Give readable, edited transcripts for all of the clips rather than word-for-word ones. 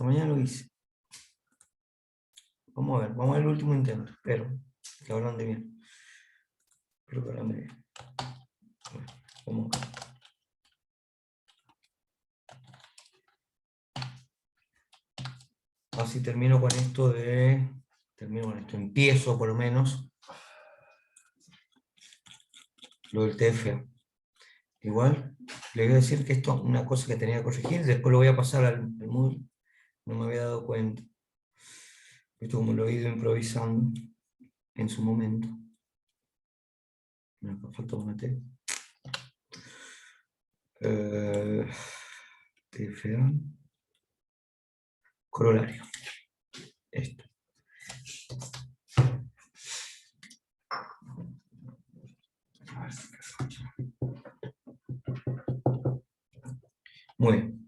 Esta mañana lo hice. Vamos a ver el último intento. Espero que ahora ande bien. Espero que ahora ande bien. Bueno, vamos acá. Así termino con esto empiezo por lo menos lo del TFA. Igual, le voy a decir que esto es una cosa que tenía que corregir, después lo voy a pasar al Moodle, no me había dado cuenta. Esto como lo he ido improvisando en su momento. Me falta una T. TFA. Corolario. Esto. Muy bien.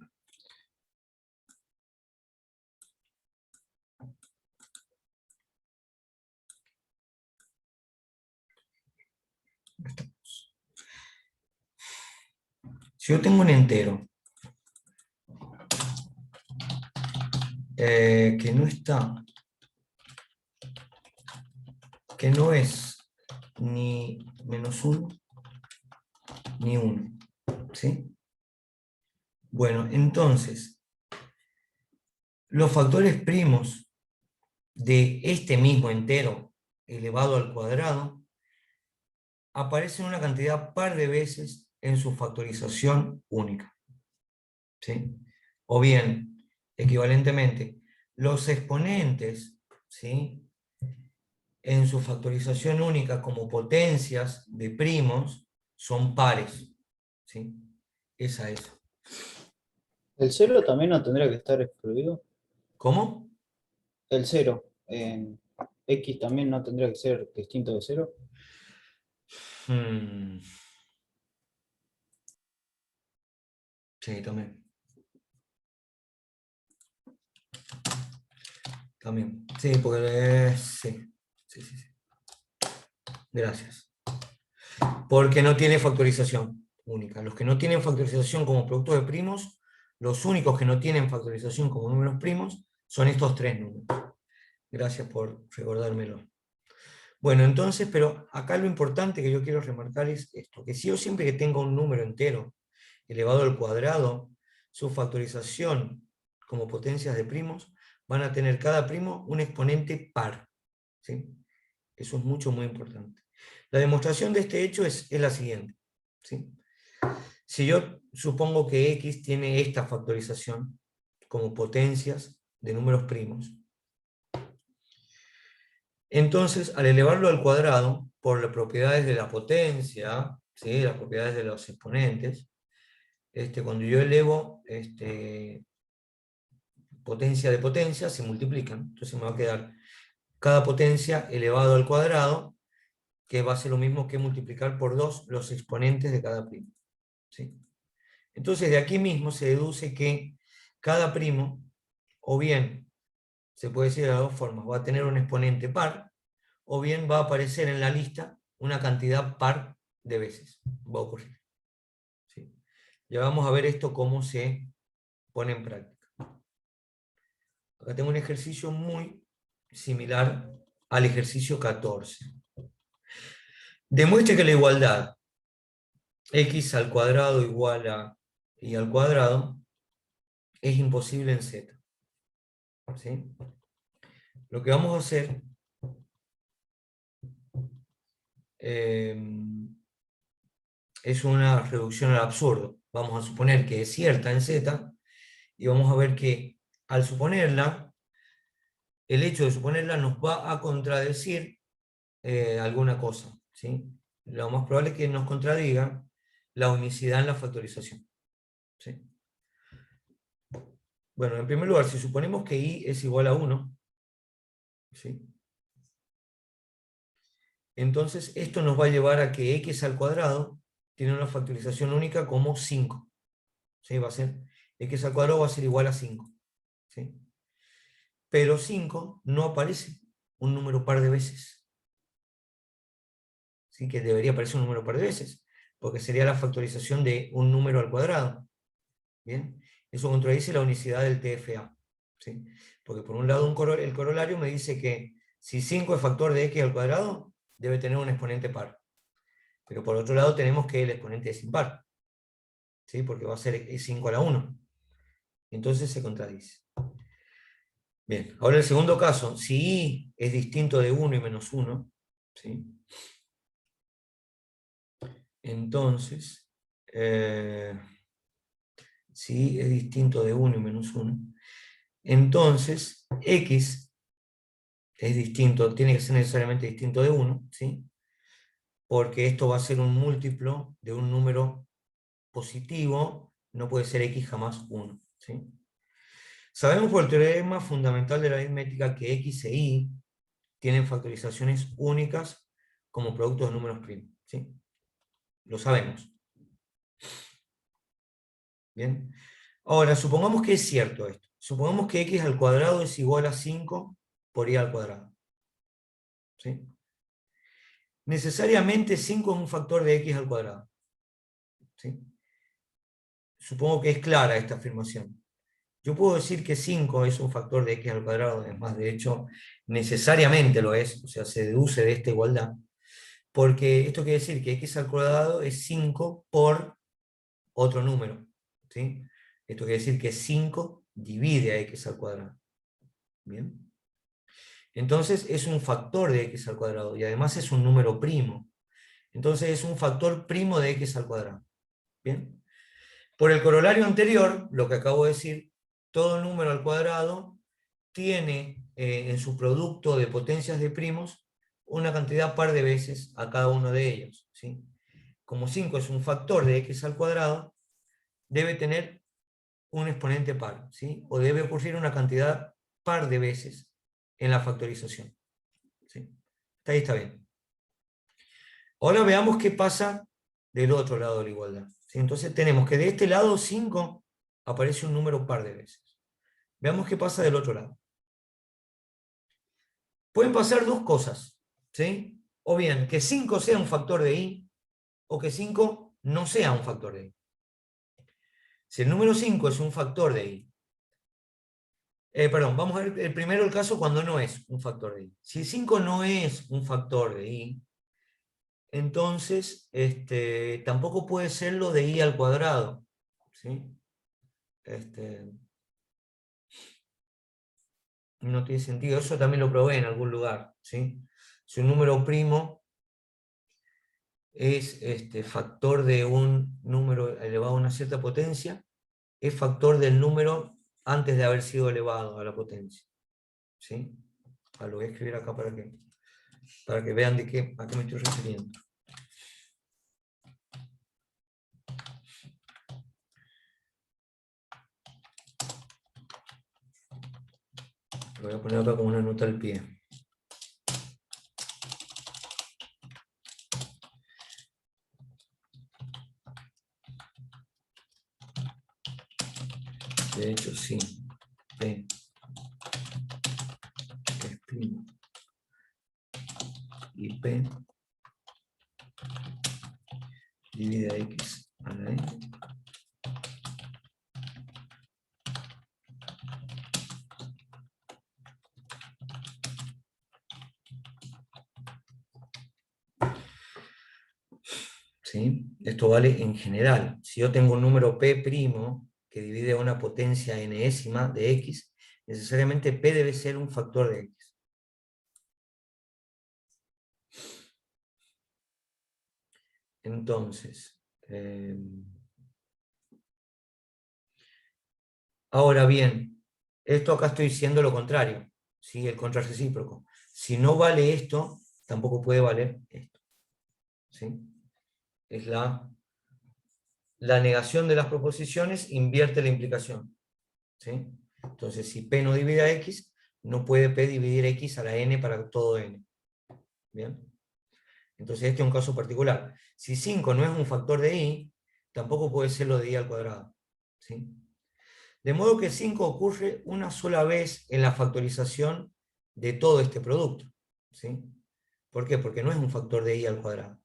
Estamos. Si yo tengo un entero que no es ni -1 ni 1, ¿sí? Bueno, entonces, los factores primos de este mismo entero elevado al cuadrado aparecen una cantidad par de veces en su factorización única, ¿sí? O bien, equivalentemente, los exponentes, ¿sí?, en su factorización única como potencias de primos son pares, ¿sí? Es a eso. ¿El cero también no tendría que estar excluido? ¿Cómo? El cero en X también no tendría que ser distinto de cero. Sí, también. También. Sí, porque sí. Sí. Gracias. Porque no tiene factorización única. Los que no tienen factorización como productos de primos, los únicos que no tienen factorización como números primos, son estos tres números. Gracias por recordármelo. Bueno, entonces, pero acá lo importante que yo quiero remarcar es esto, que si yo siempre que tenga un número entero elevado al cuadrado, su factorización como potencias de primos, van a tener cada primo un exponente par, ¿sí? Eso es muy importante. La demostración de este hecho es la siguiente, ¿sí? Si yo supongo que X tiene esta factorización como potencias de números primos, entonces al elevarlo al cuadrado, por las propiedades de la potencia, ¿sí?, las propiedades de los exponentes, cuando yo elevo potencia de potencia, se multiplican. Entonces me va a quedar cada potencia elevado al cuadrado, que va a ser lo mismo que multiplicar por 2 los exponentes de cada primo, ¿sí? Entonces de aquí mismo se deduce que cada primo, o bien, se puede decir de las dos formas, va a tener un exponente par, o bien va a aparecer en la lista una cantidad par de veces. Va a ocurrir, ¿sí? Ya vamos a ver esto cómo se pone en práctica. Acá tengo un ejercicio muy similar al ejercicio 14. Demuestre que la igualdad x al cuadrado igual a y al cuadrado es imposible en z, ¿sí? Lo que vamos a hacer es una reducción al absurdo. Vamos a suponer que es cierta en z y vamos a ver que al suponerla, el hecho de suponerla nos va a contradecir alguna cosa, ¿sí? Lo más probable es que nos contradiga la unicidad en la factorización, ¿sí? Bueno, en primer lugar, si suponemos que i es igual a 1, ¿sí?, entonces esto nos va a llevar a que x al cuadrado tiene una factorización única como 5. ¿Sí? Va a ser, x al cuadrado va a ser igual a 5. ¿Sí? Pero 5 no aparece un número par de veces. ¿Sí? Que debería aparecer un número par de veces, porque sería la factorización de un número al cuadrado. ¿Bien? Eso contradice la unicidad del TFA. ¿sí? Porque por un lado el corolario me dice que si 5 es factor de x al cuadrado, debe tener un exponente par. Pero por otro lado tenemos que el exponente es impar, ¿sí? Porque va a ser 5 a la 1. Entonces se contradice. Bien, ahora el segundo caso, si i es distinto de 1 y menos 1, ¿sí? Entonces, si i es distinto de 1 y menos 1, entonces x es distinto, tiene que ser necesariamente distinto de 1, ¿sí? Porque esto va a ser un múltiplo de un número positivo, no puede ser x jamás 1, ¿sí? Sabemos por el teorema fundamental de la aritmética que x e y tienen factorizaciones únicas como productos de números primos, ¿sí? Lo sabemos. Bien. Ahora, supongamos que es cierto esto. Supongamos que x al cuadrado es igual a 5 por y al cuadrado, ¿sí? Necesariamente 5 es un factor de x al cuadrado, ¿sí? Supongo que es clara esta afirmación. Yo puedo decir que 5 es un factor de x al cuadrado, es más, de hecho, necesariamente lo es, o sea, se deduce de esta igualdad, porque esto quiere decir que x al cuadrado es 5 por otro número, ¿sí? Esto quiere decir que 5 divide a x al cuadrado. ¿Bien? Entonces es un factor de x al cuadrado, y además es un número primo. Entonces es un factor primo de x al cuadrado. ¿Bien? Por el corolario anterior, lo que acabo de decir, todo número al cuadrado tiene en su producto de potencias de primos una cantidad par de veces a cada uno de ellos, ¿sí? Como 5 es un factor de x al cuadrado, debe tener un exponente par, ¿sí? O debe ocurrir una cantidad par de veces en la factorización, ¿sí? Hasta ahí está bien. Ahora veamos qué pasa del otro lado de la igualdad, ¿sí? Entonces tenemos que de este lado 5 aparece un número par de veces. Veamos qué pasa del otro lado. Pueden pasar dos cosas, ¿sí? O bien que 5 sea un factor de i, o que 5 no sea un factor de i. Si el número 5 es un factor de i, perdón, vamos a ver el primero el caso cuando no es un factor de i. Si 5 no es un factor de i, entonces tampoco puede ser lo de i al cuadrado, ¿sí? No tiene sentido, eso también lo probé en algún lugar, ¿sí? Si un número primo es factor de un número elevado a una cierta potencia, es factor del número antes de haber sido elevado a la potencia, ¿sí? Lo voy a escribir acá para que vean a qué me estoy refiriendo. Lo voy a poner acá como una nota al pie. De hecho, sí. P es primo. Y P divide a X a la N. ¿Sí? Esto vale en general. Si yo tengo un número P' que divide a una potencia enésima de X, necesariamente P debe ser un factor de X. Entonces, ahora bien, esto acá estoy diciendo lo contrario, ¿sí? El contrarrecíproco. Si no vale esto, tampoco puede valer esto, ¿sí? Es la negación de las proposiciones invierte la implicación, ¿sí? Entonces, si P no divide a X, no puede P dividir X a la N para todo N. ¿Bien? Entonces este es un caso particular. Si 5 no es un factor de i, tampoco puede ser lo de i al cuadrado, ¿sí? De modo que 5 ocurre una sola vez en la factorización de todo este producto, ¿sí? ¿Por qué? Porque no es un factor de i al cuadrado.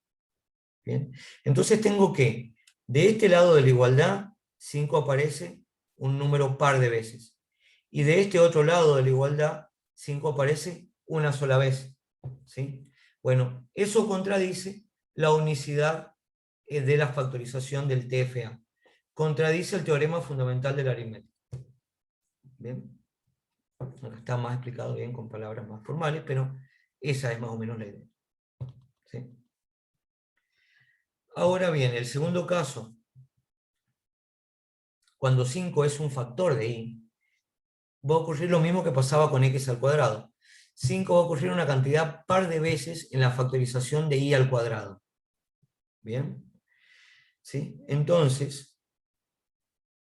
¿Bien? Entonces tengo que, de este lado de la igualdad, 5 aparece un número par de veces. y de este otro lado de la igualdad, 5 aparece una sola vez. ¿Sí? Bueno, eso contradice la unicidad de la factorización del TFA. Contradice el teorema fundamental de la aritmética. ¿Bien? Acá está más explicado bien con palabras más formales, pero esa es más o menos la idea. ¿Sí? Ahora bien, el segundo caso, cuando 5 es un factor de y, va a ocurrir lo mismo que pasaba con x al cuadrado. 5 va a ocurrir una cantidad par de veces en la factorización de y al cuadrado. ¿Bien? ¿Sí? Entonces,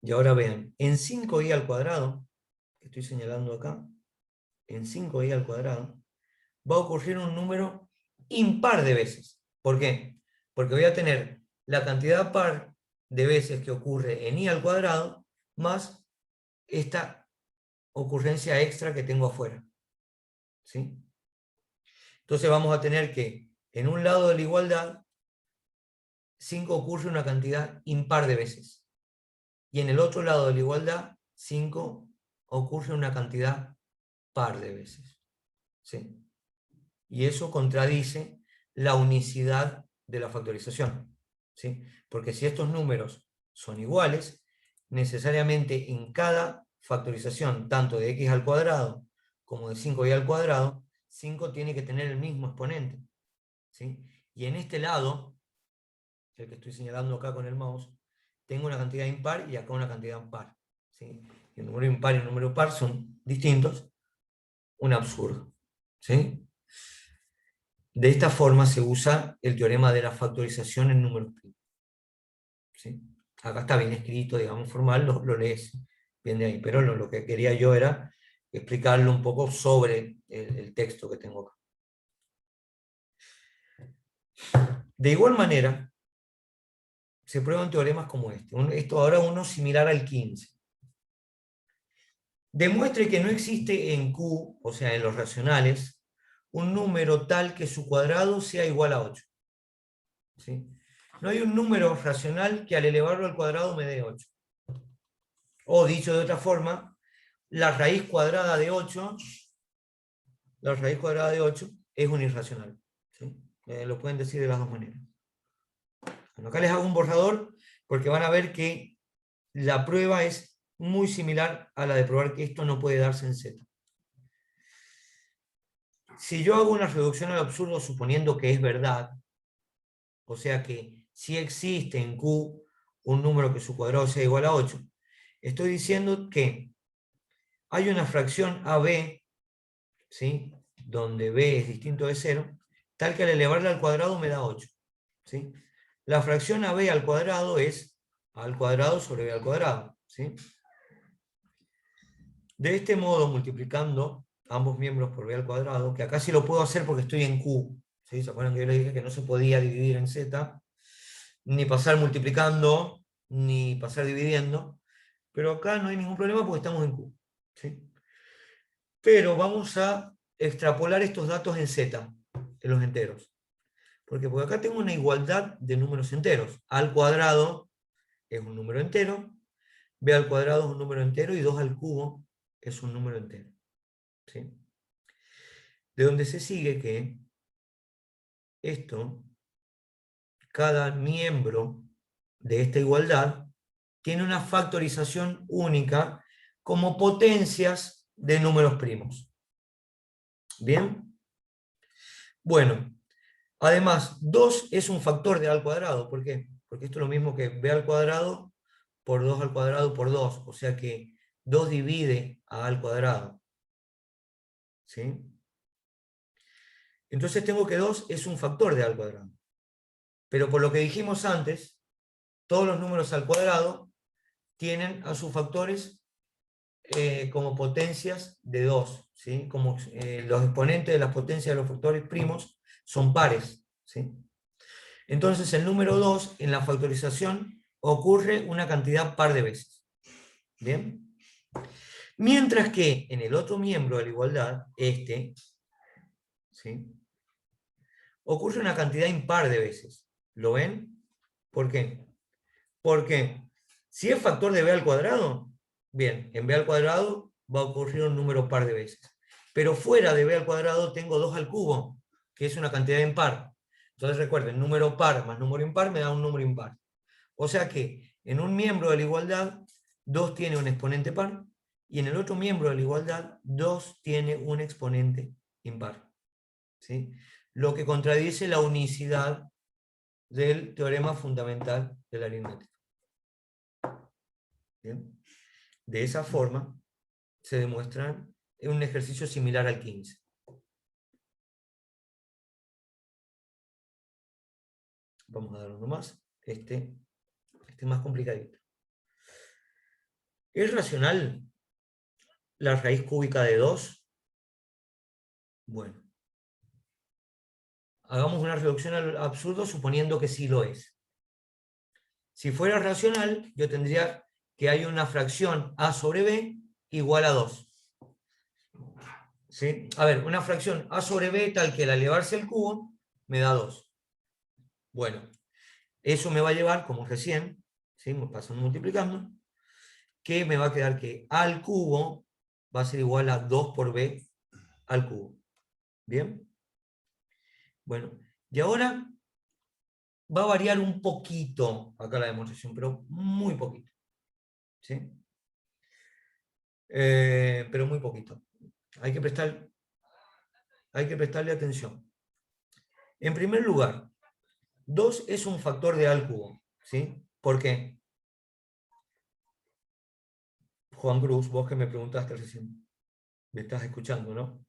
y ahora vean, en 5i al cuadrado, que estoy señalando acá, en 5i al cuadrado, va a ocurrir un número impar de veces. ¿Por qué? Porque voy a tener la cantidad par de veces que ocurre en i al cuadrado, más esta ocurrencia extra que tengo afuera. ¿Sí? Entonces vamos a tener que, en un lado de la igualdad, 5 ocurre una cantidad impar de veces. Y en el otro lado de la igualdad, 5 ocurre una cantidad par de veces. ¿Sí? Y eso contradice la unicidad de la factorización. ¿Sí? Porque si estos números son iguales, necesariamente en cada factorización, tanto de x al cuadrado como de 5y al cuadrado, 5 tiene que tener el mismo exponente. ¿Sí? Y en este lado, el que estoy señalando acá con el mouse, tengo una cantidad impar y acá una cantidad par. ¿Sí? Y el número impar y el número par son distintos, un absurdo. ¿Sí? De esta forma se usa el teorema de la factorización en números primos. ¿Sí? Acá está bien escrito, digamos, formal, lo lees bien de ahí, pero lo que quería yo era explicarlo un poco sobre el texto que tengo acá. De igual manera, se prueban teoremas como este. Esto ahora uno similar al 15. Demuestre que no existe en Q, o sea, en los racionales, un número tal que su cuadrado sea igual a 8. ¿Sí? No hay un número racional que al elevarlo al cuadrado me dé 8. O dicho de otra forma, la raíz cuadrada de 8, es un irracional. ¿Sí? Lo pueden decir de las dos maneras. Bueno, acá les hago un borrador porque van a ver que la prueba es muy similar a la de probar que esto no puede darse en Z. Si yo hago una reducción al absurdo suponiendo que es verdad, o sea que si existe en Q un número que su cuadrado sea igual a 8, estoy diciendo que hay una fracción AB, ¿sí? Donde B es distinto de 0, tal que al elevarla al cuadrado me da 8. ¿Sí? La fracción AB al cuadrado es A al cuadrado sobre B al cuadrado. ¿Sí? De este modo, multiplicando ambos miembros por B al cuadrado, que acá sí lo puedo hacer porque estoy en Q. ¿Sí? ¿Se acuerdan que yo les dije que no se podía dividir en Z? Ni pasar multiplicando, ni pasar dividiendo. Pero acá no hay ningún problema porque estamos en Q. ¿Sí? Pero vamos a extrapolar estos datos en Z, en los enteros. Porque acá tengo una igualdad de números enteros. A al cuadrado es un número entero, B al cuadrado es un número entero y 2 al cubo es un número entero. ¿Sí? De donde se sigue que esto, cada miembro de esta igualdad tiene una factorización única como potencias de números primos. ¿Bien? Bueno, además, 2 es un factor de A al cuadrado. ¿Por qué? Porque esto es lo mismo que B al cuadrado por 2 al cuadrado por 2. O sea que 2 divide a al cuadrado. ¿Sí? Entonces tengo que 2 es un factor de A al cuadrado. Pero por lo que dijimos antes, todos los números al cuadrado tienen a sus factores como potencias de 2. ¿Sí? Como los exponentes de las potencias de los factores primos son pares. ¿Sí? Entonces el número 2 en la factorización ocurre una cantidad par de veces. ¿Bien? Mientras que en el otro miembro de la igualdad, ¿sí? Ocurre una cantidad impar de veces. ¿Lo ven? ¿Por qué? Porque si es factor de b al cuadrado, bien, en b al cuadrado va a ocurrir un número par de veces. Pero fuera de b al cuadrado tengo 2 al cubo, que es una cantidad impar. Entonces recuerden, número par más número impar me da un número impar. O sea que en un miembro de la igualdad, 2 tiene un exponente par, y en el otro miembro de la igualdad, 2 tiene un exponente impar. ¿Sí? Lo que contradice la unicidad del teorema fundamental de la aritmética. ¿Bien? De esa forma se demuestra en un ejercicio similar al 15. Vamos a dar uno más. Este es más complicadito. ¿Es racional la raíz cúbica de 2? Bueno. Hagamos una reducción al absurdo suponiendo que sí lo es. Si fuera racional, yo tendría que hay una fracción a sobre b igual a 2. ¿Sí? A ver, una fracción a sobre b tal que al elevarse al cubo me da 2. Bueno, eso me va a llevar, como recién, ¿sí? Me pasan multiplicando, que me va a quedar que a al cubo va a ser igual a 2 por b al cubo. ¿Bien? Bueno, y ahora va a variar un poquito acá la demostración, pero muy poquito. ¿Sí? Pero muy poquito. Hay que prestarle atención. En primer lugar, 2 es un factor de a al cubo. ¿Sí? ¿Por qué? Juan Cruz, vos que me preguntaste recién. Me estás escuchando, ¿no?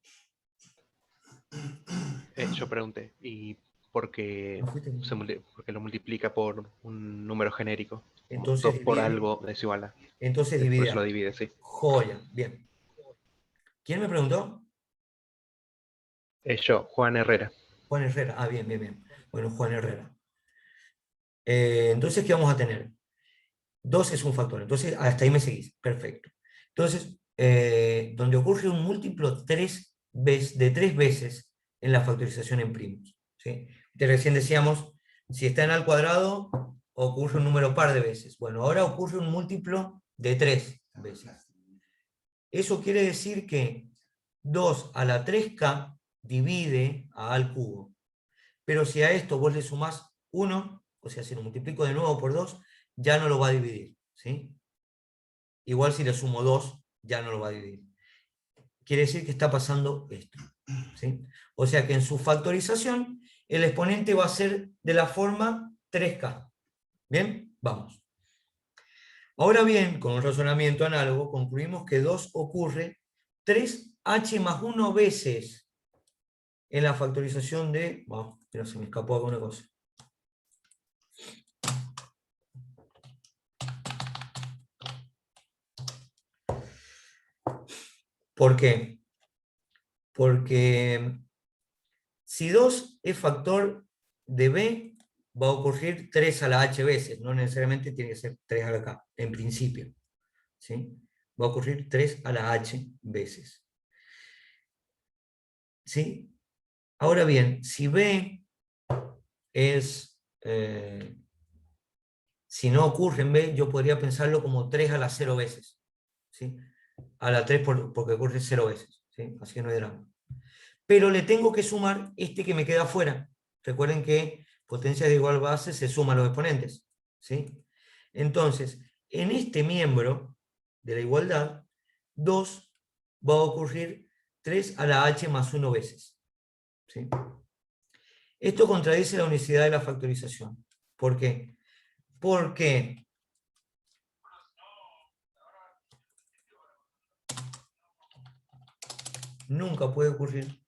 Yo pregunté, ¿y por qué, ¿No fuiste? porque lo multiplica por un número genérico? Entonces 2 por divide. algo es igual a. Entonces Por divide eso lo A. divide, sí. Joya, bien. ¿Quién me preguntó? Yo, Juan Herrera. Juan Herrera. Ah, bien, bien, bien. Bueno, Juan Herrera. Entonces, ¿qué vamos a tener? 2 es un factor. Entonces, hasta ahí me seguís. Perfecto. Entonces, donde ocurre un múltiplo de 3 veces en la factorización en primos. ¿Sí? Recién decíamos, si está en al cuadrado, ocurre un número par de veces. Bueno, ahora ocurre un múltiplo de 3 veces. Eso quiere decir que 2 a la 3k divide a al cubo. Pero si a esto vos le sumás 1, o sea, si lo multiplico de nuevo por 2, ya no lo va a dividir. ¿Sí? Igual si le sumo 2, ya no lo va a dividir. Quiere decir que está pasando esto. ¿Sí? O sea que en su factorización, el exponente va a ser de la forma 3k. ¿Bien? Vamos. Ahora bien, con un razonamiento análogo, concluimos que 2 ocurre 3h más 1 veces en la factorización de... Wow, pero se me escapó alguna cosa. ¿Por qué? Porque si 2 es factor de b, va a ocurrir 3 a la h veces. No necesariamente tiene que ser 3 a la k, en principio. ¿Sí? Va a ocurrir 3 a la h veces. ¿Sí? Ahora bien, si b es... si no ocurre en b, yo podría pensarlo como 3 a la 0 veces. ¿Sí? A la 3 porque ocurre 0 veces. ¿Sí? Así que no hay drama. Pero le tengo que sumar este que me queda afuera. Recuerden que potencias de igual base se suman los exponentes. ¿Sí? Entonces, en este miembro de la igualdad, 2 va a ocurrir 3 a la h más 1 veces. ¿Sí? Esto contradice la unicidad de la factorización. ¿Por qué? Porque nunca puede ocurrir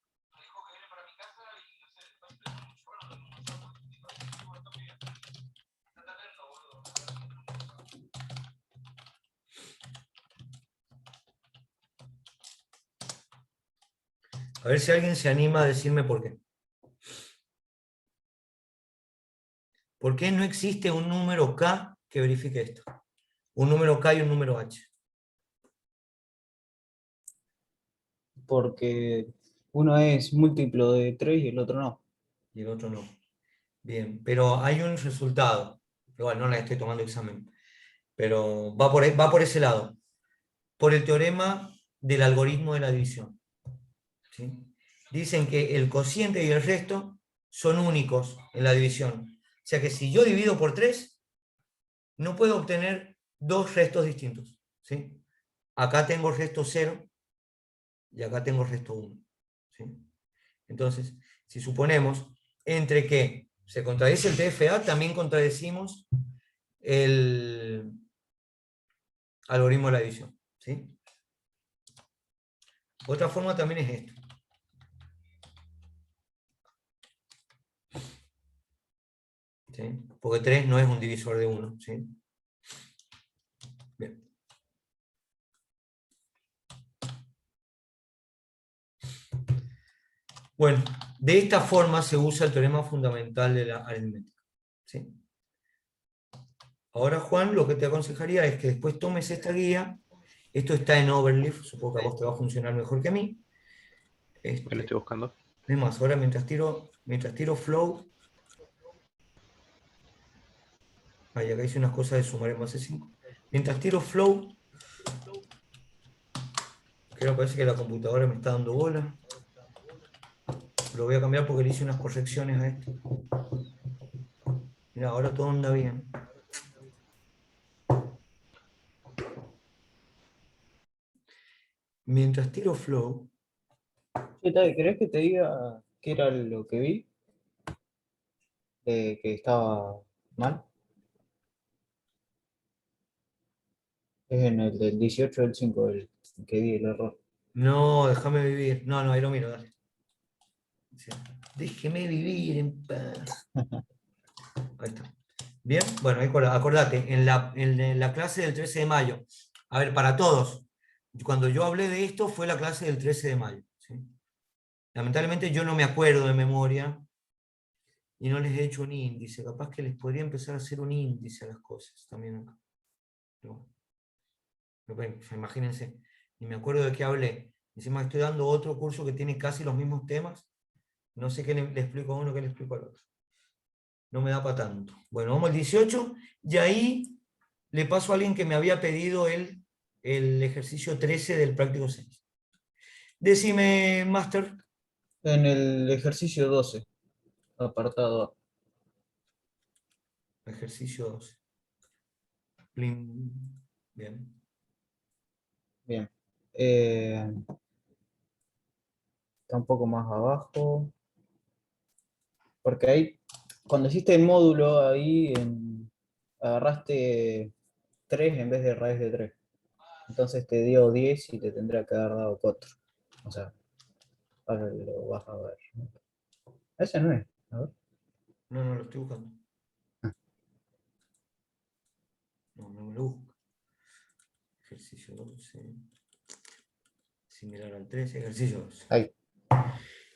a ver si alguien se anima a decirme por qué. ¿Por qué no existe un número k que verifique esto? Un número k y un número h. Porque uno es múltiplo de 3 y el otro no. Y el otro no. Bien, pero hay un resultado. Igual no la estoy tomando examen. Pero va por ese lado. Por el teorema del algoritmo de la división. ¿Sí? Dicen que el cociente y el resto son únicos en la división. O sea que si yo divido por 3, no puedo obtener dos restos distintos. ¿Sí? Acá tengo resto 0 y acá tengo resto 1. ¿Sí? Entonces, si suponemos entre que se contradice el TFA, también contradecimos el algoritmo de la división. ¿Sí? Otra forma también es esto. ¿Sí? Porque 3 no es un divisor de 1. ¿Sí? Bien. Bueno, de esta forma se usa el teorema fundamental de la aritmética. ¿Sí? Ahora, Juan, lo que te aconsejaría es que después tomes esta guía. Esto está en Overleaf, supongo que a vos te va a funcionar mejor que a mí. Bueno, estoy buscando. Es más, ahora mientras tiro flow, ahí acá hice unas cosas de sumar en base 5. Mientras tiro flow, que ahora parece que la computadora me está dando bola. Lo voy a cambiar porque le hice unas correcciones a esto. Mira, ahora todo anda bien. Mientras tiro flow, ¿Qué tal? ¿Querés que te diga qué era lo que vi? Que estaba mal. Es en el del 18 del 5 el que vi el error. no, déjame vivir. No, ahí lo miro, dale. Sí. Déjeme vivir en paz. Ahí está. Bien, bueno, acordate, en la clase del 13 de mayo, a ver, para todos, cuando yo hablé de esto fue la clase del 13 de mayo. ¿Sí? Lamentablemente yo no me acuerdo de memoria y no les he hecho un índice, capaz que les podría empezar a hacer un índice a las cosas también acá. Pero bueno, imagínense, ni me acuerdo de qué hablé. Encima estoy dando otro curso que tiene casi los mismos temas, no sé qué le explico a uno, qué le explico al otro. No me da para tanto. Bueno, vamos al 18 y ahí le paso a alguien que me había pedido el ejercicio 13 del práctico 6. Decime, Master. En el ejercicio 12, apartado A. Ejercicio 12. Plin. Bien. Bien. Está un poco más abajo. Porque ahí, cuando hiciste el módulo, ahí agarraste 3 en vez de raíz de 3. Entonces te dio 10 y te tendría que haber dado 4. O sea, ahora lo vas a ver. Ese no es. A ver. No, lo estoy buscando. No me lo busco. Ejercicio 12. Similar al 13, ejercicio 12. Ahí.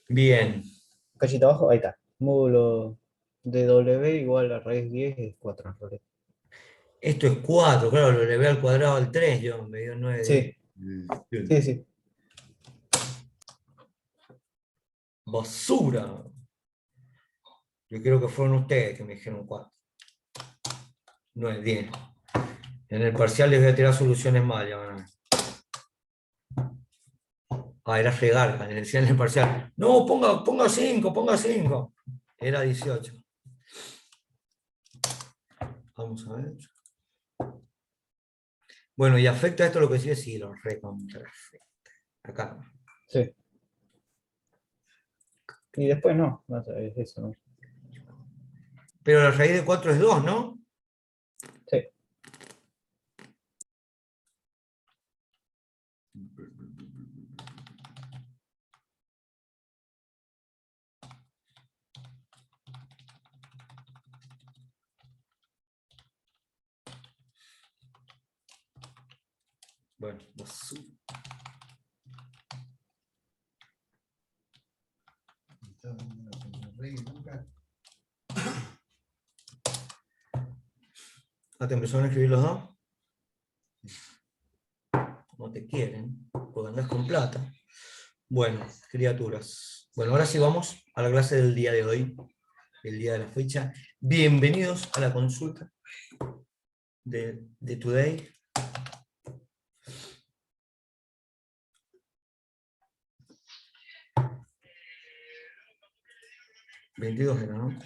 Bien. Cachita abajo, ahí está. Módulo de W igual a raíz 10 es 4 en realidad. Esto es 4, claro, lo elevé al cuadrado al 3, yo me dio 9. Sí, sí. Basura. Yo creo que fueron ustedes que me dijeron 4. 9, 10. En el parcial les voy a tirar soluciones mal, ya van a ver. Era fregar, le decían en el parcial. No, ponga 5, ponga 5. Era 18. Vamos a ver. Bueno, ¿y afecta esto lo que sí? Sí, lo recontra afecta. Acá. Sí. Y después no, es eso, ¿no? Pero la raíz de 4 es 2, ¿no? Sí. Bueno, basura. ¿Ah, te empezaron a escribir los dos? No te quieren, porque andás con plata. Bueno, criaturas. Bueno, ahora sí vamos a la clase del día de hoy, el día de la fecha. Bienvenidos a la consulta de Today. 22 era, ¿no?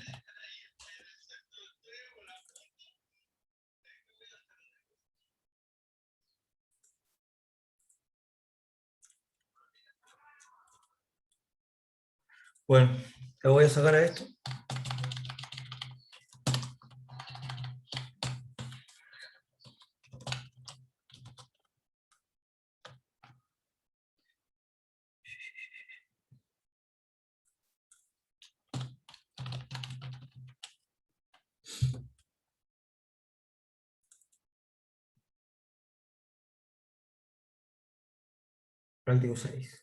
Bueno, le voy a sacar a esto. Práctico 6.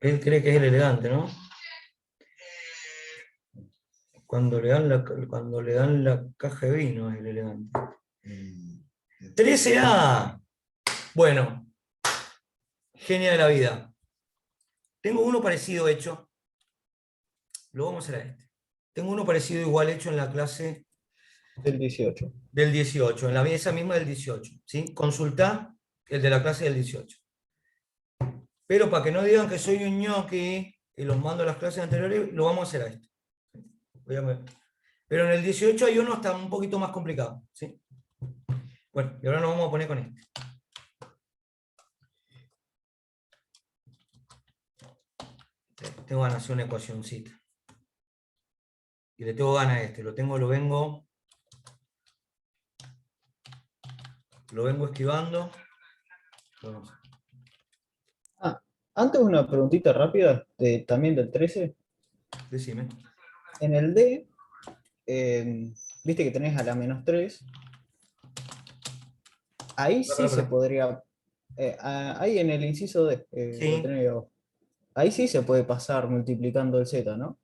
Él cree que es el elegante, ¿no? Cuando le dan la caja de vino es el elegante. 13A. Bueno, genia de la vida. Tengo uno parecido hecho. Lo vamos a hacer a este. Tengo uno parecido igual hecho en la clase Del 18. del 18, en la esa misma del 18. ¿Sí? Consultá el de la clase del 18. Pero para que no digan que soy un ñoqui y los mando a las clases anteriores, lo vamos a hacer a este. Pero en el 18 hay uno hasta un poquito más complicado. ¿Sí? Bueno, y ahora nos vamos a poner con este. Tengo ganas de hacer una ecuacióncita. Y le tengo ganas a este. Lo vengo esquivando. Bueno, Antes una preguntita rápida, también del 13. decime. En el D, viste que tenés a la -3. Ahí sí se podría, ahí en el inciso D, Sí. lo tenés ahí abajo. Ahí sí se puede pasar multiplicando el Z, ¿no?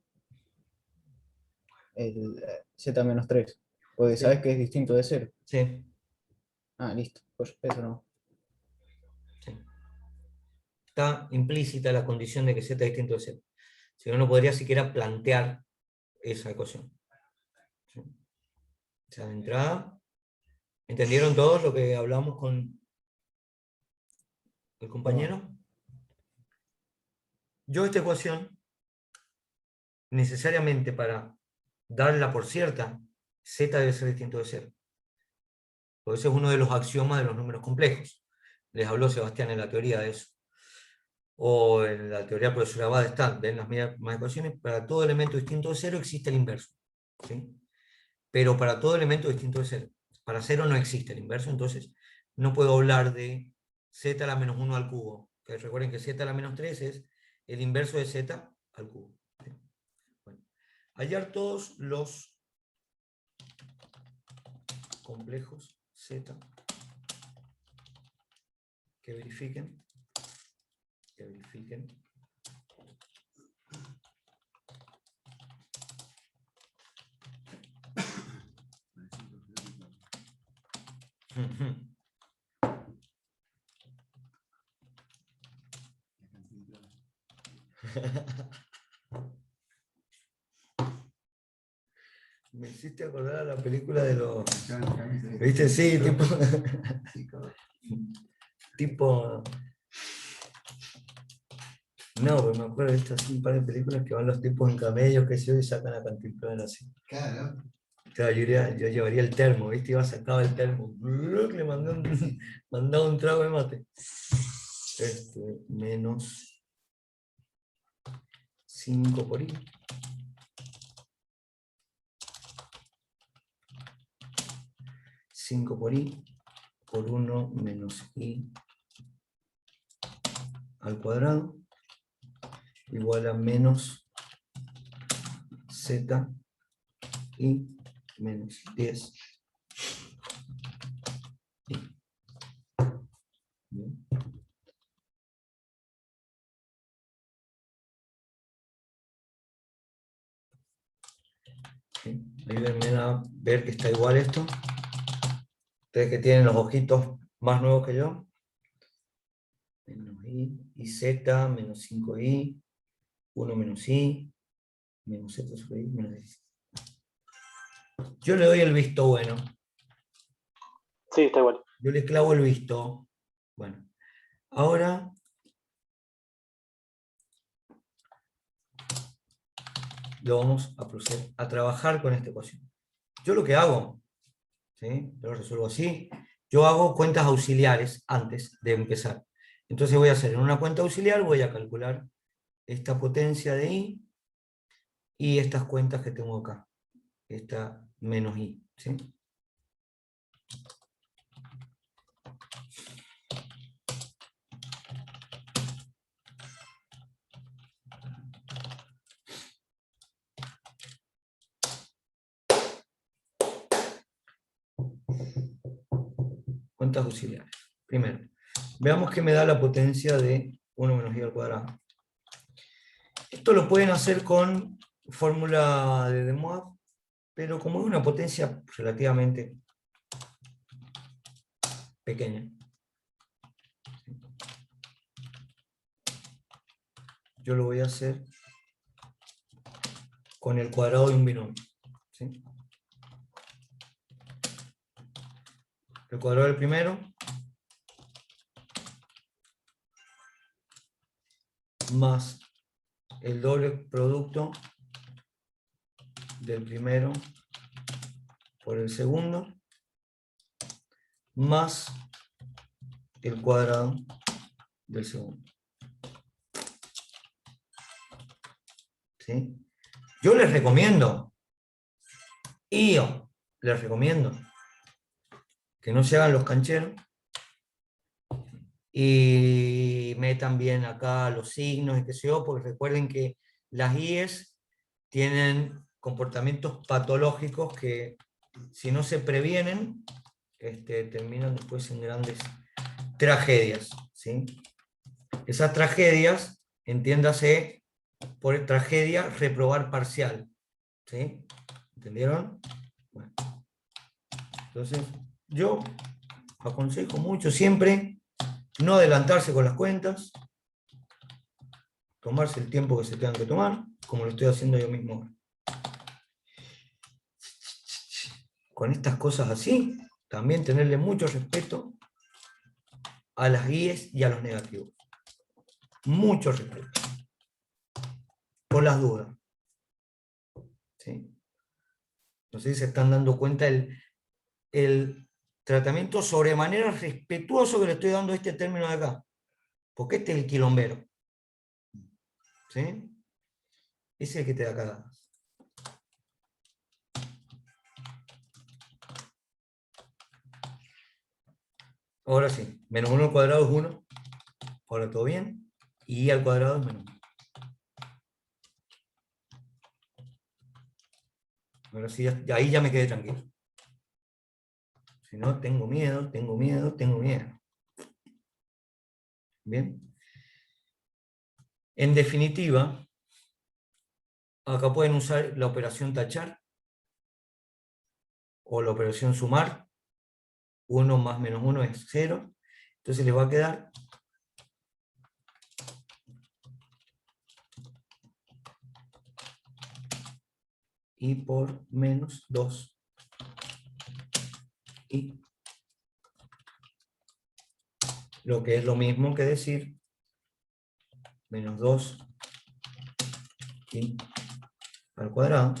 El Z-3. Porque Sí. sabes que es distinto de 0. Sí. Ah, listo. Pues eso no. Sí. Está implícita la condición de que Z es distinto de 0. Si no, no podría siquiera plantear esa ecuación. ¿Sí? O sea, de entrada, ¿entendieron todos lo que hablamos con el compañero? Yo esta ecuación, necesariamente para darla por cierta, Z debe ser distinto de 0. Porque ese es uno de los axiomas de los números complejos. Les habló Sebastián en la teoría de eso. O en la teoría del profesor Abad ven las mismas ecuaciones, para todo elemento distinto de 0 existe el inverso. ¿Sí? Pero para todo elemento distinto de 0. Para 0 no existe el inverso, entonces no puedo hablar de z a la menos 1 al cubo. Que recuerden que z a la menos 3 es el inverso de z al cubo. ¿Sí? Bueno, hallar todos los complejos z que verifiquen. Me hiciste acordar a la película de los... ¿Viste? Sí, tipo... No, pues me acuerdo de estas un par de películas que van los tipos en camellos, que se y sacan a Cantinflán así. Claro. Claro, yo llevaría el termo, ¿viste? Iba sacado el termo. Le mandaba un trago de mate. Menos 5 por i. 5 por i por 1 menos i al cuadrado igual a menos z i menos 10 i. Bien. ¿Sí? Ayúdenme a ver que está igual esto. Ustedes que tienen los ojitos más nuevos que yo. Menos i z menos 5i, 1 menos i, menos z sobre i, menos 10. Yo le doy el visto bueno Sí, está igual. Yo le clavo el visto. Bueno, ahora lo vamos a proceder a trabajar con esta ecuación. Yo lo que hago, ¿sí? Lo resuelvo así. Yo hago cuentas auxiliares antes de empezar. Entonces voy a hacer en una cuenta auxiliar, voy a calcular esta potencia de I y estas cuentas que tengo acá. Esta menos I. ¿Sí? Cuentas auxiliares. Primero, veamos qué me da la potencia de 1 menos I al cuadrado. Esto lo pueden hacer con fórmula de De Moivre, pero como es una potencia relativamente pequeña, yo lo voy a hacer con el cuadrado de un binomio. ¿Sí? El cuadrado del primero más el doble producto del primero por el segundo más el cuadrado del segundo. ¿Sí? Yo les recomiendo, les recomiendo que no se hagan los cancheros y metan bien acá los signos y qué sé yo, porque recuerden que las IES tienen comportamientos patológicos que si no se previenen, terminan después en grandes tragedias. ¿Sí? Esas tragedias, entiéndase por tragedia, reprobar parcial. ¿Sí? ¿Entendieron? Bueno. Entonces, yo aconsejo mucho siempre no adelantarse con las cuentas, tomarse el tiempo que se tengan que tomar, como lo estoy haciendo yo mismo ahora. Con estas cosas así, también tenerle mucho respeto a las guías y a los negativos. Mucho respeto. Por las dudas. ¿Sí? No sé si se están dando cuenta el tratamiento sobremanera respetuoso que le estoy dando a este término de acá. Porque este es el quilombero. ¿Sí? Ese es el que te da cagadas. Ahora sí, menos 1 al cuadrado es 1. Ahora todo bien. Y I al cuadrado es menos 1. Ahora sí, ahí ya me quedé tranquilo. Si no, tengo miedo. Bien. En definitiva, acá pueden usar la operación tachar o la operación sumar. 1 más menos 1 es 0. Entonces les va a quedar I por menos 2 I. Lo que es lo mismo que decir menos 2 I al cuadrado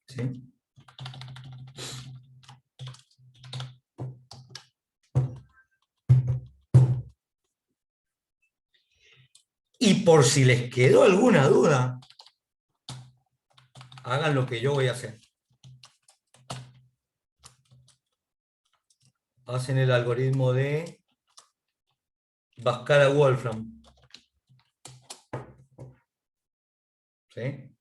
¿sí? Y por si les quedó alguna duda, hagan lo que yo voy a hacer. Hacen el algoritmo de Bhaskara-Wolfram. ¿Sí?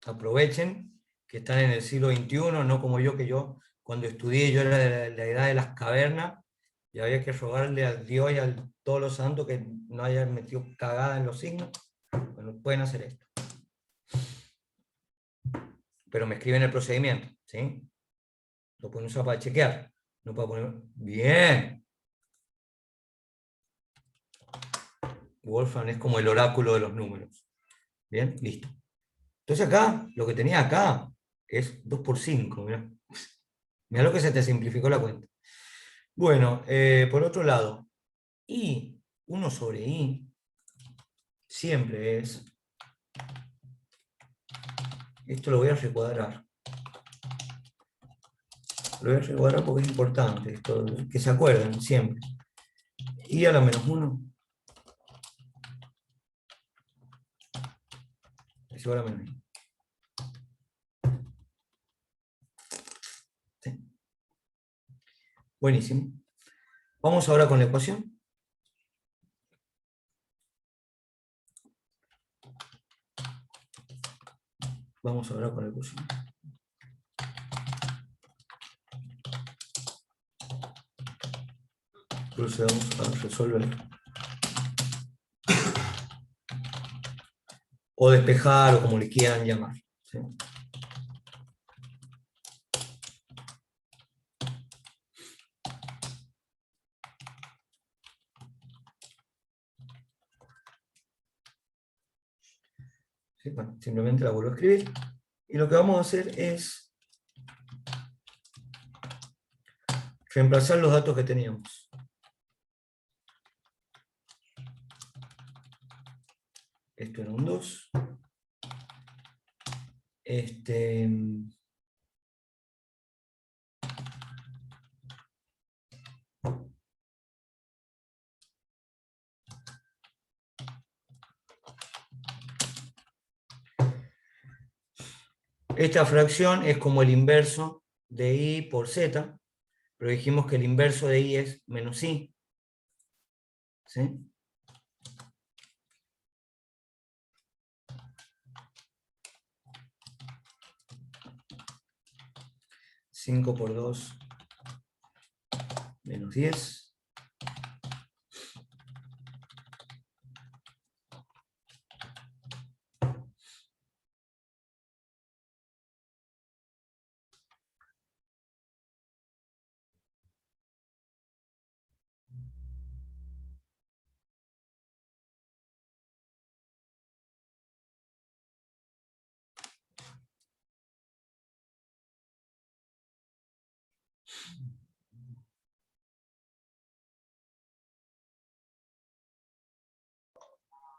Aprovechen que están en el siglo XXI, no como yo, que yo cuando estudié yo era de la edad de las cavernas y había que rogarle a Dios y a todos los santos que no hayan metido cagada en los signos. Bueno, pueden hacer esto. Pero me escriben el procedimiento, ¿sí? Lo pueden usar para chequear. No para poner... ¡Bien! Wolfram es como el oráculo de los números. ¿Bien? Listo. Entonces acá, lo que tenía acá es 2 por 5, mirá. Mirá lo que se te simplificó la cuenta. Bueno, por otro lado, I, 1 sobre I, siempre es, esto lo voy a recuadrar. Lo voy a recuadrar porque es importante, esto, que se acuerden siempre. I a la menos 1 es igual a menos I. ¿Sí? Buenísimo. Vamos ahora con la ecuación. Vamos ahora con la ecuación. Procedamos a resolver. O despejar, o como le quieran llamar. ¿Sí? ¿Sí? Bueno, simplemente la vuelvo a escribir. Y lo que vamos a hacer es reemplazar los datos que teníamos. Esto era un 2. Esta fracción es como el inverso de I por Z, pero dijimos que el inverso de I es menos I. ¿Sí? Cinco por 2 menos 10.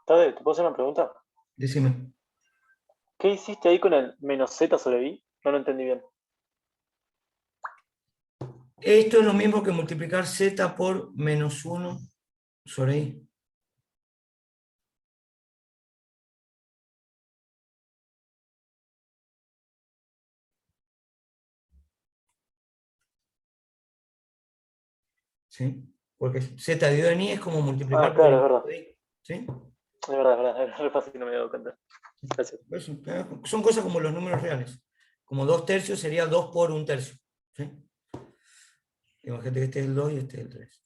Tade, ¿te puedo hacer una pregunta? Decime. ¿Qué hiciste ahí con el menos z sobre i? No lo entendí bien. Esto es lo mismo que multiplicar Z por menos 1 sobre I. ¿Sí? Porque Z dividido en I es como multiplicar Ah, por el claro, es inverso verdad. de I. ¿Sí? Es verdad, es re fácil, no me he dado cuenta. Gracias. Son cosas como los números reales. Como 2/3 sería 2 por 1/3. ¿Sí? Imagínate que este es el 2 y este es el 3.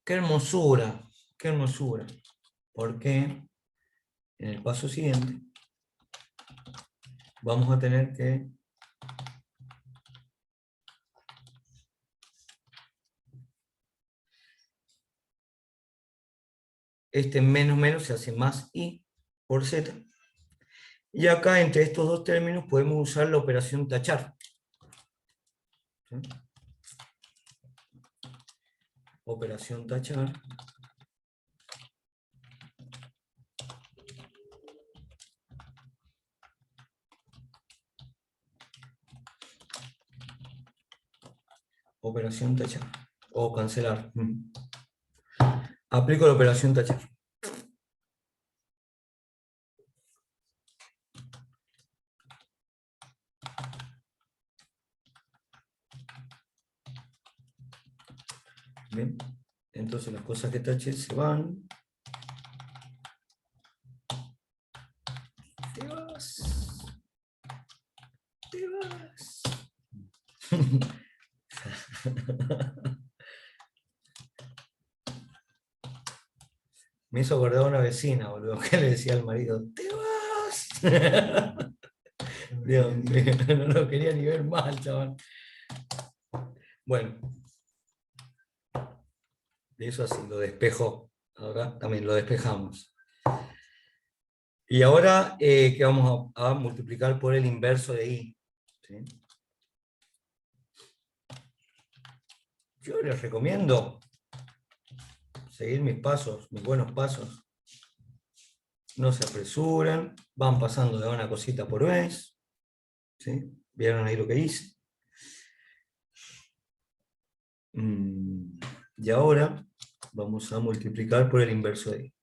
¡Qué hermosura! ¡Qué hermosura! Porque en el paso siguiente vamos a tener que este menos menos se hace más I por Z. Y acá entre estos dos términos podemos usar la operación tachar. ¿Sí? Operación tachar. Operación tachar. O cancelar. Aplico la operación tachar. Bien. Entonces las cosas que taché se van. Te vas. Te vas. Me hizo acordar a una vecina, boludo, que le decía al marido, ¡te vas! Dios mío, no lo quería ni ver mal, chaval. Bueno, eso así, lo despejó. Ahora también lo despejamos. Y ahora que vamos a multiplicar por el inverso de i. ¿Sí? Yo les recomiendo seguir mis pasos, mis buenos pasos. No se apresuran, van pasando de una cosita por vez. ¿Sí? ¿Vieron ahí lo que hice? Y ahora vamos a multiplicar por el inverso de i.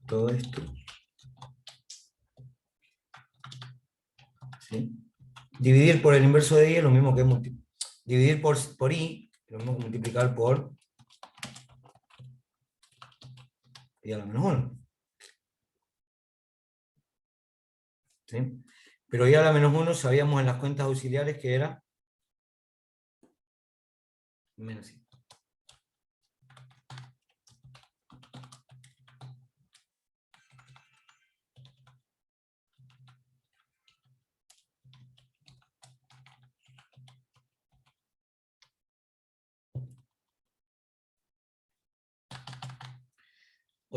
Todo esto. ¿Sí? Dividir por el inverso de i es lo mismo que dividir por i, es lo mismo que multiplicar por i a la menos 1. ¿Sí? Pero i a la menos 1 sabíamos en las cuentas auxiliares que era menos i.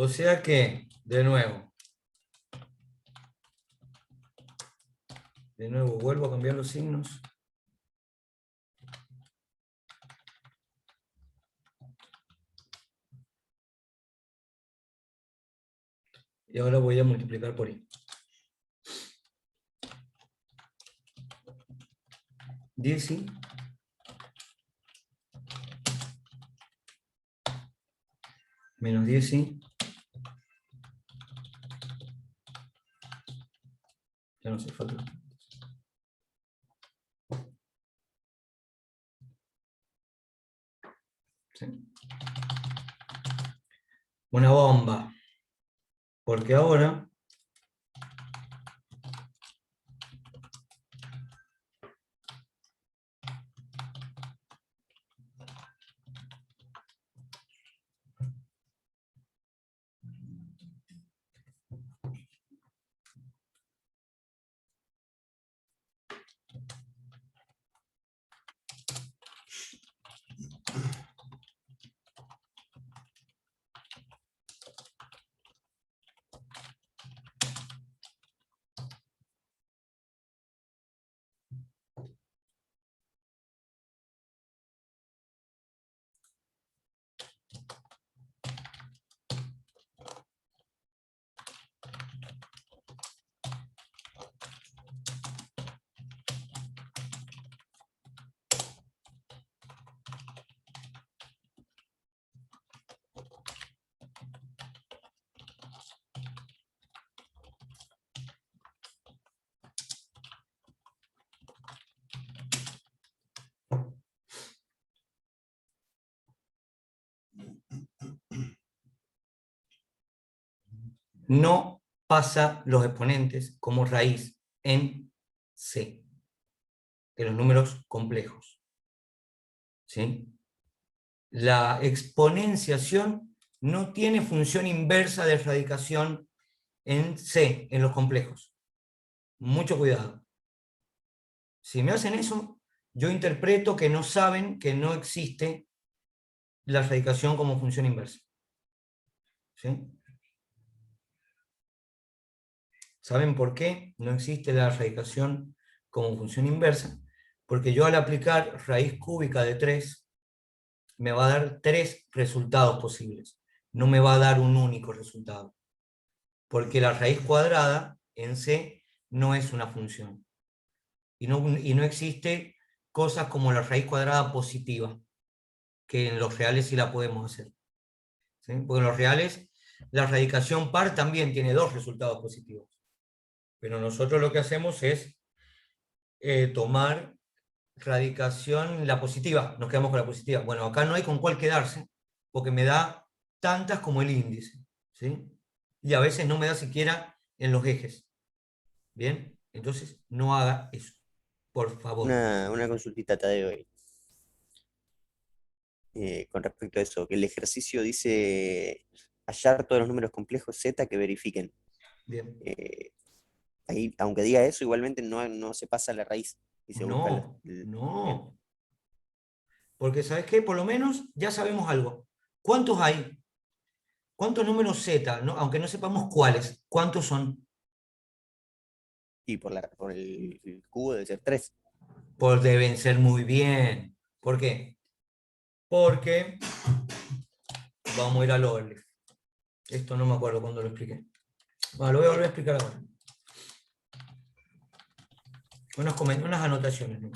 O sea que, de nuevo, vuelvo a cambiar los signos. Y ahora voy a multiplicar por i. 10i menos 10i. Ya no se falta. ¿Sí? Una bomba. Porque ahora no pasa los exponentes como raíz en C, de los números complejos. ¿Sí? La exponenciación no tiene función inversa de radicación en C, en los complejos. Mucho cuidado. Si me hacen eso, yo interpreto que no saben que no existe la radicación como función inversa. ¿Sí? ¿Saben por qué no existe la radicación como función inversa? Porque yo al aplicar raíz cúbica de 3, me va a dar 3 resultados posibles. No me va a dar un único resultado. Porque la raíz cuadrada en C no es una función. Y no existe cosas como la raíz cuadrada positiva, que en los reales sí la podemos hacer. ¿Sí? Porque en los reales la radicación par también tiene 2 resultados positivos. Pero nosotros lo que hacemos es tomar radicación la positiva, nos quedamos con la positiva. Bueno, acá no hay con cuál quedarse, porque me da tantas como el índice, ¿sí? Y a veces no me da siquiera en los ejes. ¿Bien? Entonces no haga eso. Por favor. Una consultita, Tadeo, con respecto a eso, que el ejercicio dice hallar todos los números complejos Z que verifiquen. Bien. Ahí, aunque diga eso, igualmente no se pasa a la raíz y se busca No, Bien. no. Porque, ¿sabes qué? Por lo menos ya sabemos algo. ¿Cuántos hay? ¿Cuántos números Z? ¿No? Aunque no sepamos cuáles. ¿Cuántos son? Y por el cubo debe ser 3. Pues deben ser muy bien. ¿Por qué? Porque vamos a ir al overlay. Esto no me acuerdo cuándo lo expliqué. Bueno, lo voy a volver a explicar ahora. Unas anotaciones, ¿no?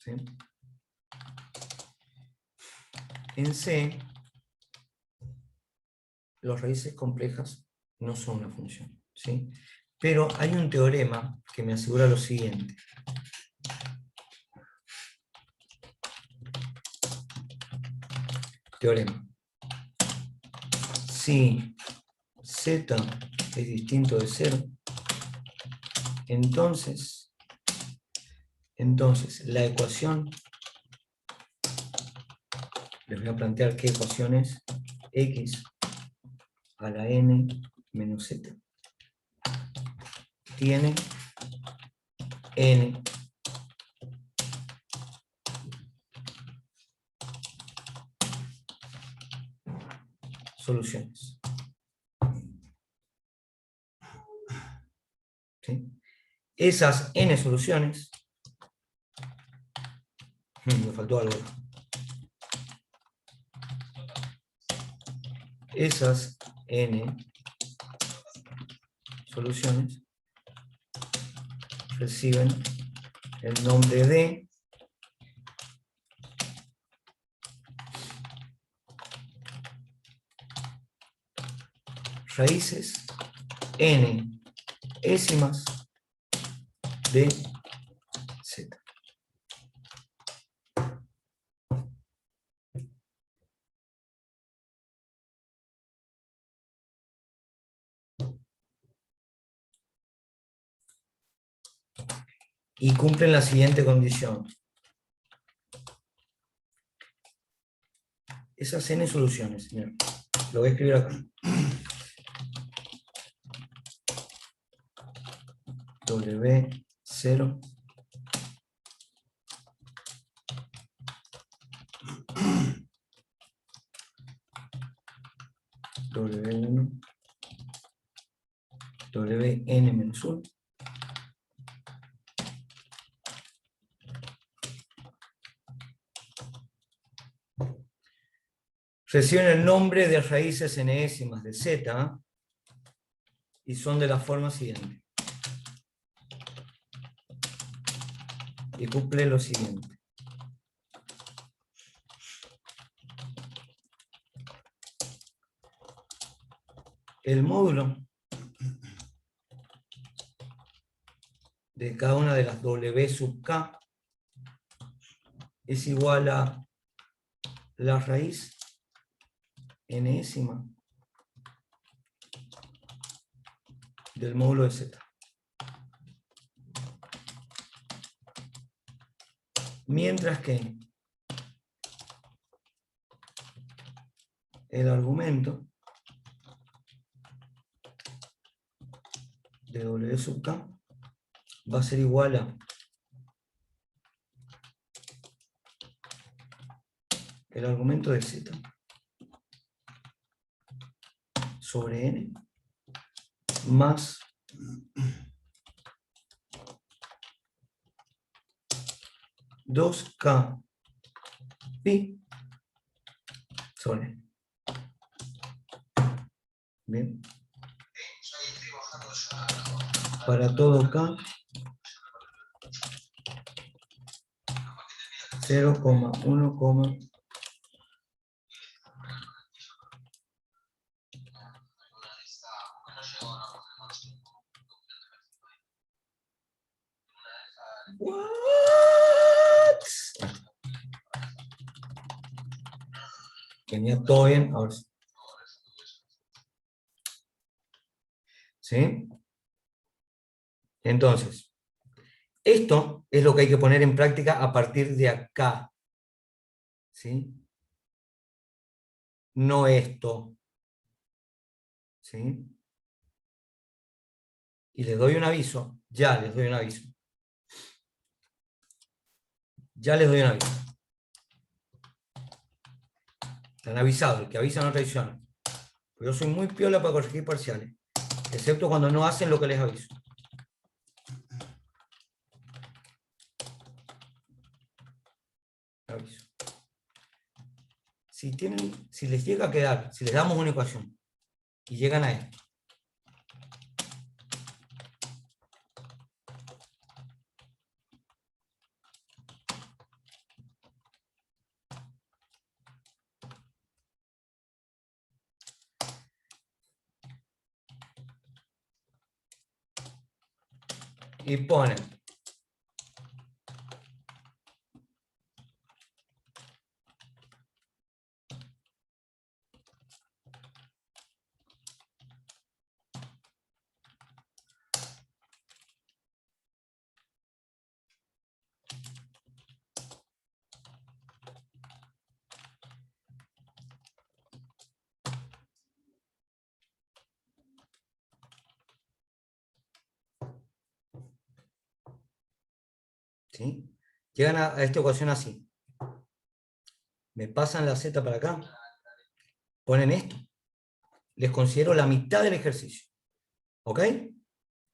¿Sí? En C, las raíces complejas no son una función, ¿sí? Pero hay un teorema que me asegura lo siguiente. Teorema. Si Z es distinto de 0, entonces la ecuación, les voy a plantear qué ecuación es, x a la n menos z, tiene n soluciones. ¿Sí? Esas n soluciones, me faltó algo. Esas n soluciones reciben el nombre de raíces n ésimas de z. Y cumplen la siguiente condición. Esas n soluciones, mira, lo voy a escribir acá. W0 W1 Wn menos 1 reciben el nombre de raíces enésimas de z y son de la forma siguiente. Y cumple lo siguiente. El módulo de cada una de las W sub k es igual a la raíz enésima del módulo de z. Mientras que el argumento de W sub k va a ser igual a el argumento de z sobre n más dos k pi sobre n. Bien. Para todo k 0,1, What? Venía todo bien, ahora sí. ¿Sí? Entonces, esto es lo que hay que poner en práctica a partir de acá. ¿Sí? No esto. ¿Sí? Y les doy un aviso, ya les doy un aviso. Ya les doy un aviso. Están avisados, el que avisa no traiciona. Yo soy muy piola para corregir parciales, excepto cuando no hacen lo que les aviso. Aviso. Si les llega a quedar, si les damos una ecuación y llegan a esto, y ponen ¿sí? Llegan a esta ecuación así. Me pasan la z para acá, ponen esto. Les considero la mitad del ejercicio. ¿Ok?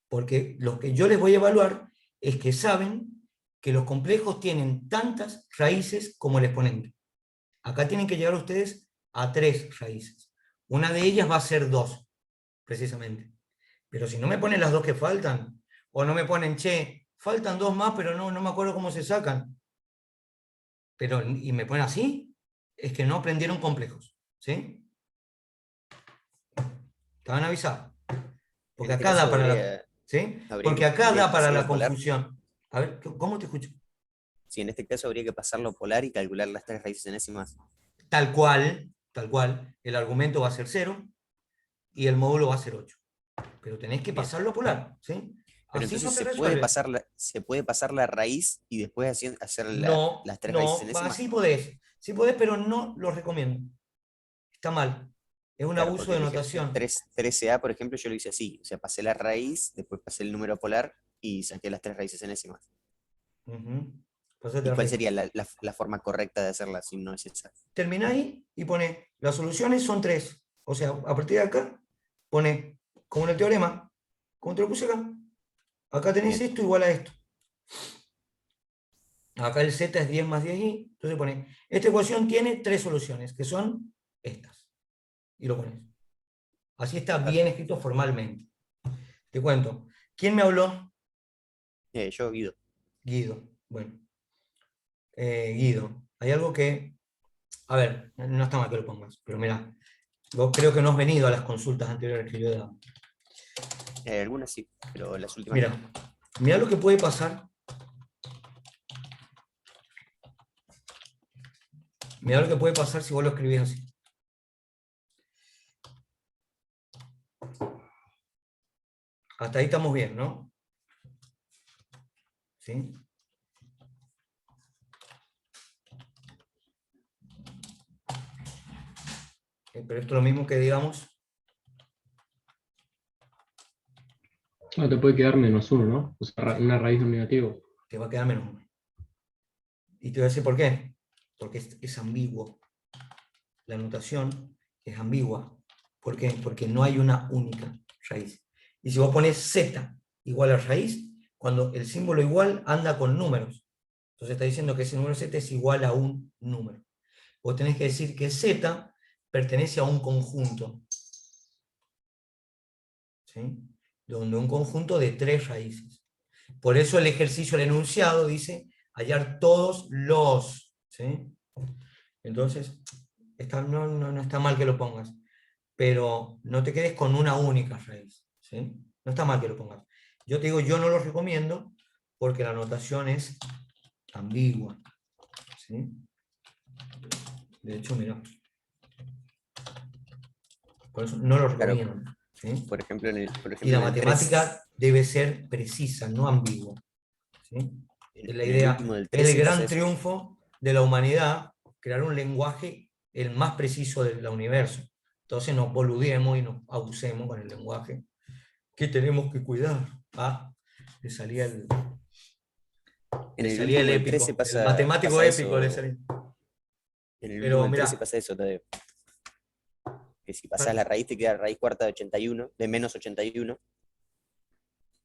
Porque lo que yo les voy a evaluar es que saben que los complejos tienen tantas raíces como el exponente. Acá tienen que llegar ustedes a 3 raíces. Una de ellas va a ser 2, precisamente. Pero si no me ponen las 2 que faltan, o no me ponen, che, faltan 2 más, pero no me acuerdo cómo se sacan, y me ponen así, es que no aprendieron complejos. ¿Sí? Estaban avisados. Porque En este acá da caso para la... habría, ¿Sí? habría Porque que, acá habría da que para la pasarlo polar. confusión. A ver, ¿cómo te escucho? Sí, en este caso habría que pasarlo polar y calcular las 3 raíces enésimas. Tal cual, el argumento va a ser 0 y el módulo va a ser 8. Pero tenés que Bien. pasarlo a polar, ¿sí? Pero Así no entonces se resuelve. se puede pasar la raíz y después hacer No, las 3 raíces no, enésimas. sí podés, pero no lo recomiendo. Está mal. Es un Claro, abuso porque de el ejercicio notación. 13A, por ejemplo, yo lo hice así. O sea, pasé la raíz, después pasé el número polar y saqué las 3 raíces enésimas. Ujú. Pasate ¿Y la cuál raíz. sería la forma correcta de hacerla si no es esa? Terminá ahí y pone, las soluciones son 3. O sea, a partir de acá, pone, como en el teorema, como te lo puse acá. Acá tenés Bien, esto igual a esto. Acá el z es 10 más 10i. Entonces pone, esta ecuación tiene 3 soluciones, que son estas. Y lo pones. Así está bien perfecto. escrito formalmente. Te cuento. ¿Quién me habló? Yo, Guido. Guido. Bueno, Guido. Hay algo que... A ver, no está mal que lo pongas, pero mira, vos creo que no has venido a las consultas anteriores que yo he dado. Algunas sí, pero las últimas no. Mira, mira lo que puede pasar. Mira lo que puede pasar si vos lo escribís así. Hasta ahí estamos bien, ¿no? ¿Sí? Pero esto es lo mismo que digamos, No, te puede quedar -1, ¿no? O sea, una raíz de un negativo. te va a quedar menos 1. Y te voy a decir por qué. Porque es ambiguo. La notación es ambigua. ¿Por qué? Porque no hay una única raíz. Y si vos pones z igual a raíz, cuando el símbolo igual anda con números. Entonces está diciendo que ese número z es igual a un número. Vos tenés que decir que z pertenece a un conjunto. ¿Sí? Donde un conjunto de 3 raíces. Por eso el ejercicio, el enunciado, dice hallar todos los. ¿Sí? Entonces, no está mal que lo pongas, pero no te quedes con una única raíz. ¿Sí? No está mal que lo pongas. Yo te digo, yo no lo recomiendo porque la notación es ambigua. ¿Sí? De hecho, mira, Por eso no lo Claro. recomiendo. ¿Sí? Por ejemplo, Y la en el 3, matemática debe ser precisa, no ambigua. ¿Sí? Es la en el último idea, del es 3 el sí pasa gran eso. triunfo de la humanidad, crear un lenguaje el más preciso del universo. Entonces nos boludeemos y nos abusemos con el lenguaje que tenemos que cuidar. Ah, le salía el, En le el salía el último del 3 épico, el matemático pasa épico le eso. salía. En el último Pero del 13 mira, pasa eso, Tadeo. Que si pasás la raíz te queda raíz cuarta de 81, de menos 81.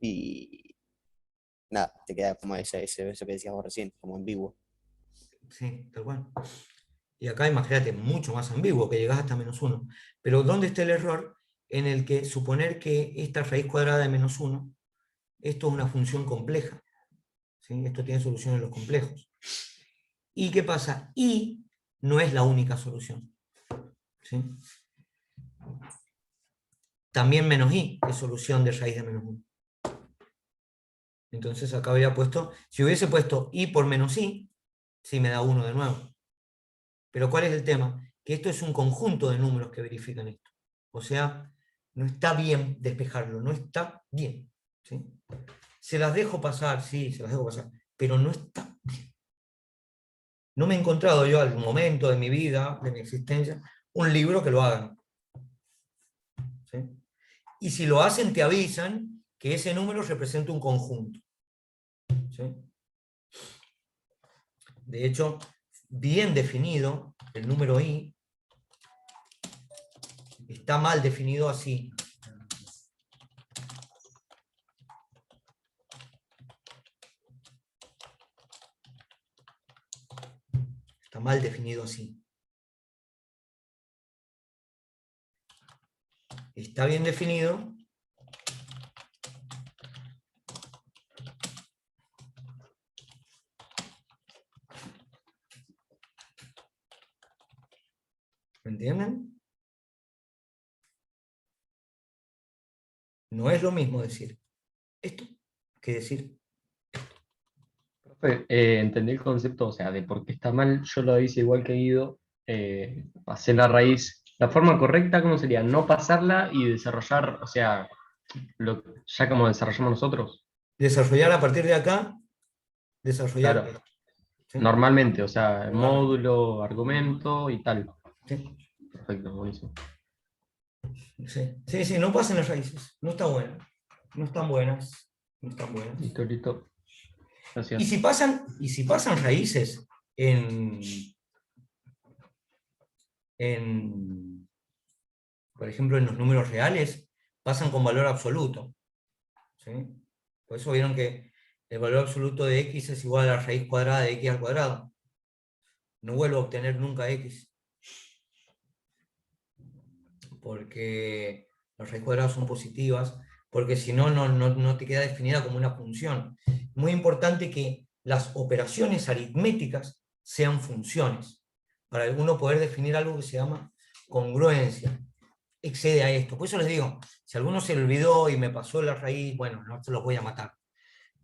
Y nada, te queda como eso que decías vos recién, como ambiguo. sí, tal cual. Y acá imagínate, mucho más ambiguo, que llegás hasta -1. Pero ¿dónde está el error? En el que suponer que esta raíz cuadrada de -1, esto es una función compleja. ¿Sí? Esto tiene solución en los complejos. ¿Y qué pasa? Y no es la única solución. ¿Sí? También -i es solución de raíz de -1. Entonces acá había puesto, si hubiese puesto i por -i, sí me da 1 de nuevo. Pero ¿cuál es el tema? Que esto es un conjunto de números que verifican esto. O sea, no está bien despejarlo, no está bien. ¿Sí? Se las dejo pasar, sí, se las dejo pasar, pero no está bien. No me he encontrado yo al momento de mi vida, de mi existencia, un libro que lo hagan. ¿Sí? Y si lo hacen, te avisan que ese número representa un conjunto. ¿Sí? De hecho, bien definido, el número i está mal definido así. Está mal definido así. Está bien definido. ¿Me entienden? No es lo mismo decir esto que decir. Profe, entendí el concepto, o sea, de por qué está mal, yo lo hice igual que Guido, pasé la raíz. La forma correcta, ¿cómo sería? No pasarla y desarrollar, o sea, ya como desarrollamos nosotros. Desarrollar a partir de acá, desarrollar Claro, esto. ¿Sí? normalmente, o sea, Normalmente. módulo, argumento y tal. ¿Sí? Perfecto, buenísimo. Sí, sí, sí, no pasen las raíces. No está bueno. No están buenas. No están buenas. Listo, listo. Y Gracias. si pasan raíces por ejemplo, en los números reales, pasan con valor absoluto. ¿Sí? Por eso vieron que el valor absoluto de x es igual a la raíz cuadrada de x al cuadrado. No vuelvo a obtener nunca x. Porque las raíces cuadradas son positivas, porque si no, no te queda definida como una función. Muy importante que las operaciones aritméticas sean funciones, para uno poder definir algo que se llama congruencia. Excede a esto. Por eso les digo, si alguno se le olvidó y me pasó la raíz, bueno, no se los voy a matar.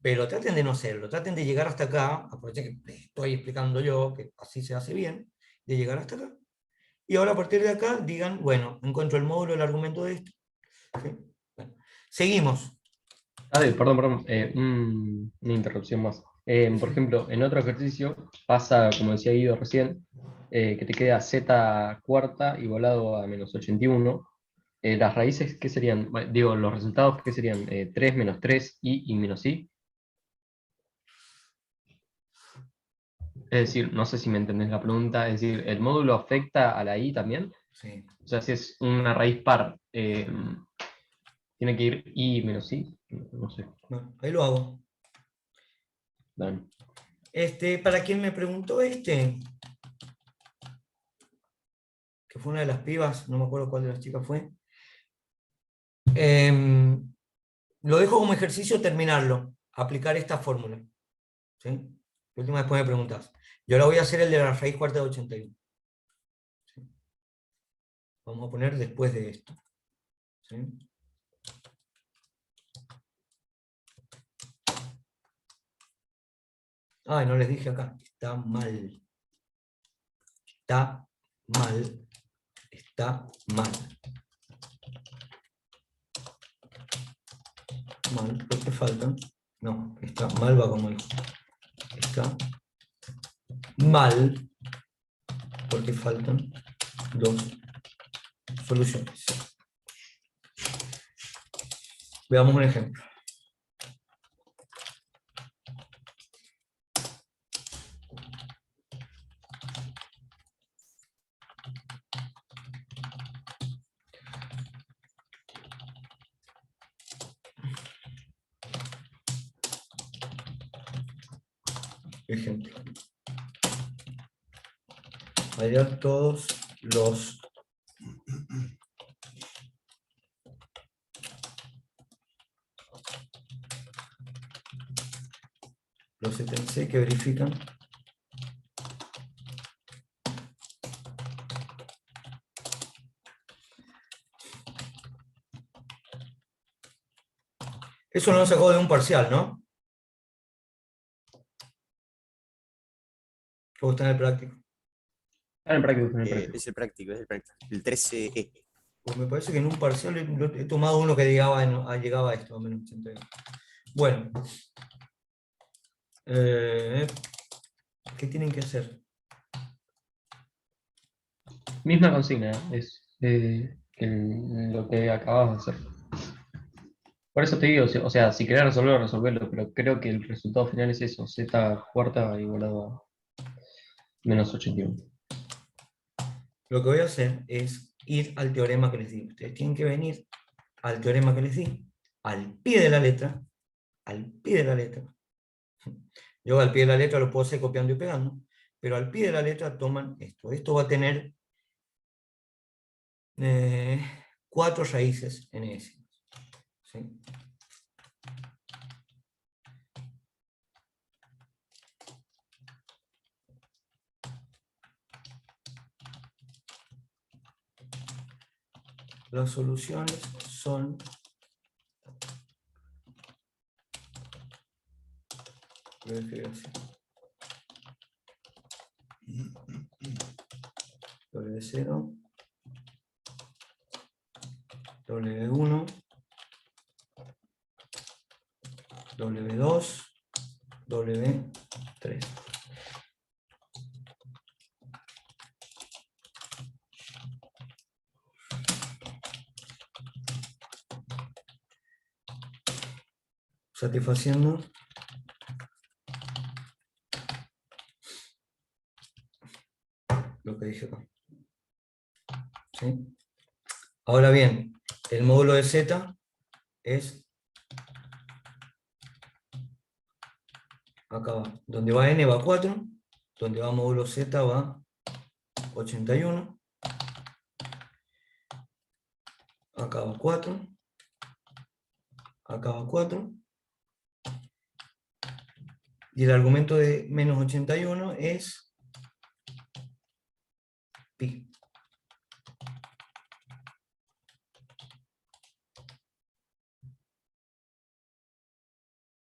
Pero traten de no hacerlo, traten de llegar hasta acá, aprovechen que estoy explicando yo, que así se hace bien, de llegar hasta acá. Y ahora a partir de acá digan, bueno, encuentro el módulo del argumento de esto. ¿Sí? Bueno, seguimos. Perdón, una interrupción más. Por ejemplo, en otro ejercicio pasa, como decía Guido recién, que te queda z cuarta igualado a -81. Las raíces, ¿qué serían? Bueno, digo, los resultados, ¿qué serían? 3 menos 3 y menos i. Es decir, no sé si me entendés la pregunta, es decir, ¿el módulo afecta a la i también? Sí. O sea, si es una raíz par, ¿tiene que ir i menos i? No sé. Bueno, ahí lo hago. Dale. Para quien me preguntó que fue una de las pibas, no me acuerdo cuál de las chicas fue, lo dejo como ejercicio terminarlo, aplicar esta fórmula. ¿Sí? La última después me preguntas. Yo ahora voy a hacer el de la raíz cuarta de 81. ¿Sí? Vamos a poner después de esto. ¿Sí? Ay, no les dije acá. Está mal. Está mal. Está mal. Mal, porque faltan. No, está mal va como hijo. Está mal porque faltan dos soluciones. Veamos un ejemplo. Ejemplo. Hallar todos los ETC que verifican eso lo han sacado de un parcial, ¿no? ¿O está en el práctico? Está en el práctico, está en el práctico. Es el práctico, es el práctico. El 13E. Pues me parece que en un parcial he tomado uno que llegaba a esto, a menos 81. Bueno. ¿Qué tienen que hacer? Misma consigna, es lo que acabas de hacer. Por eso te digo, o sea, si querés resolverlo, resolverlo, pero creo que el resultado final es eso, z cuarta igualado a menos 81. Lo que voy a hacer es ir al teorema que les di. Ustedes tienen que venir al teorema que les di, al pie de la letra, al pie de la letra. Yo al pie de la letra lo puedo hacer copiando y pegando, pero al pie de la letra toman esto. Esto va a tener 4 raíces enésima. ¿Sí? Las soluciones son W0, W1, W2, W3. Satisfaciendo lo que dije acá. ¿Sí? Ahora bien, el módulo de Z es acá va. Donde va n va 4, donde va módulo Z va 81. Acá va 4. Acá va 4. Y el argumento de menos 81 es pi.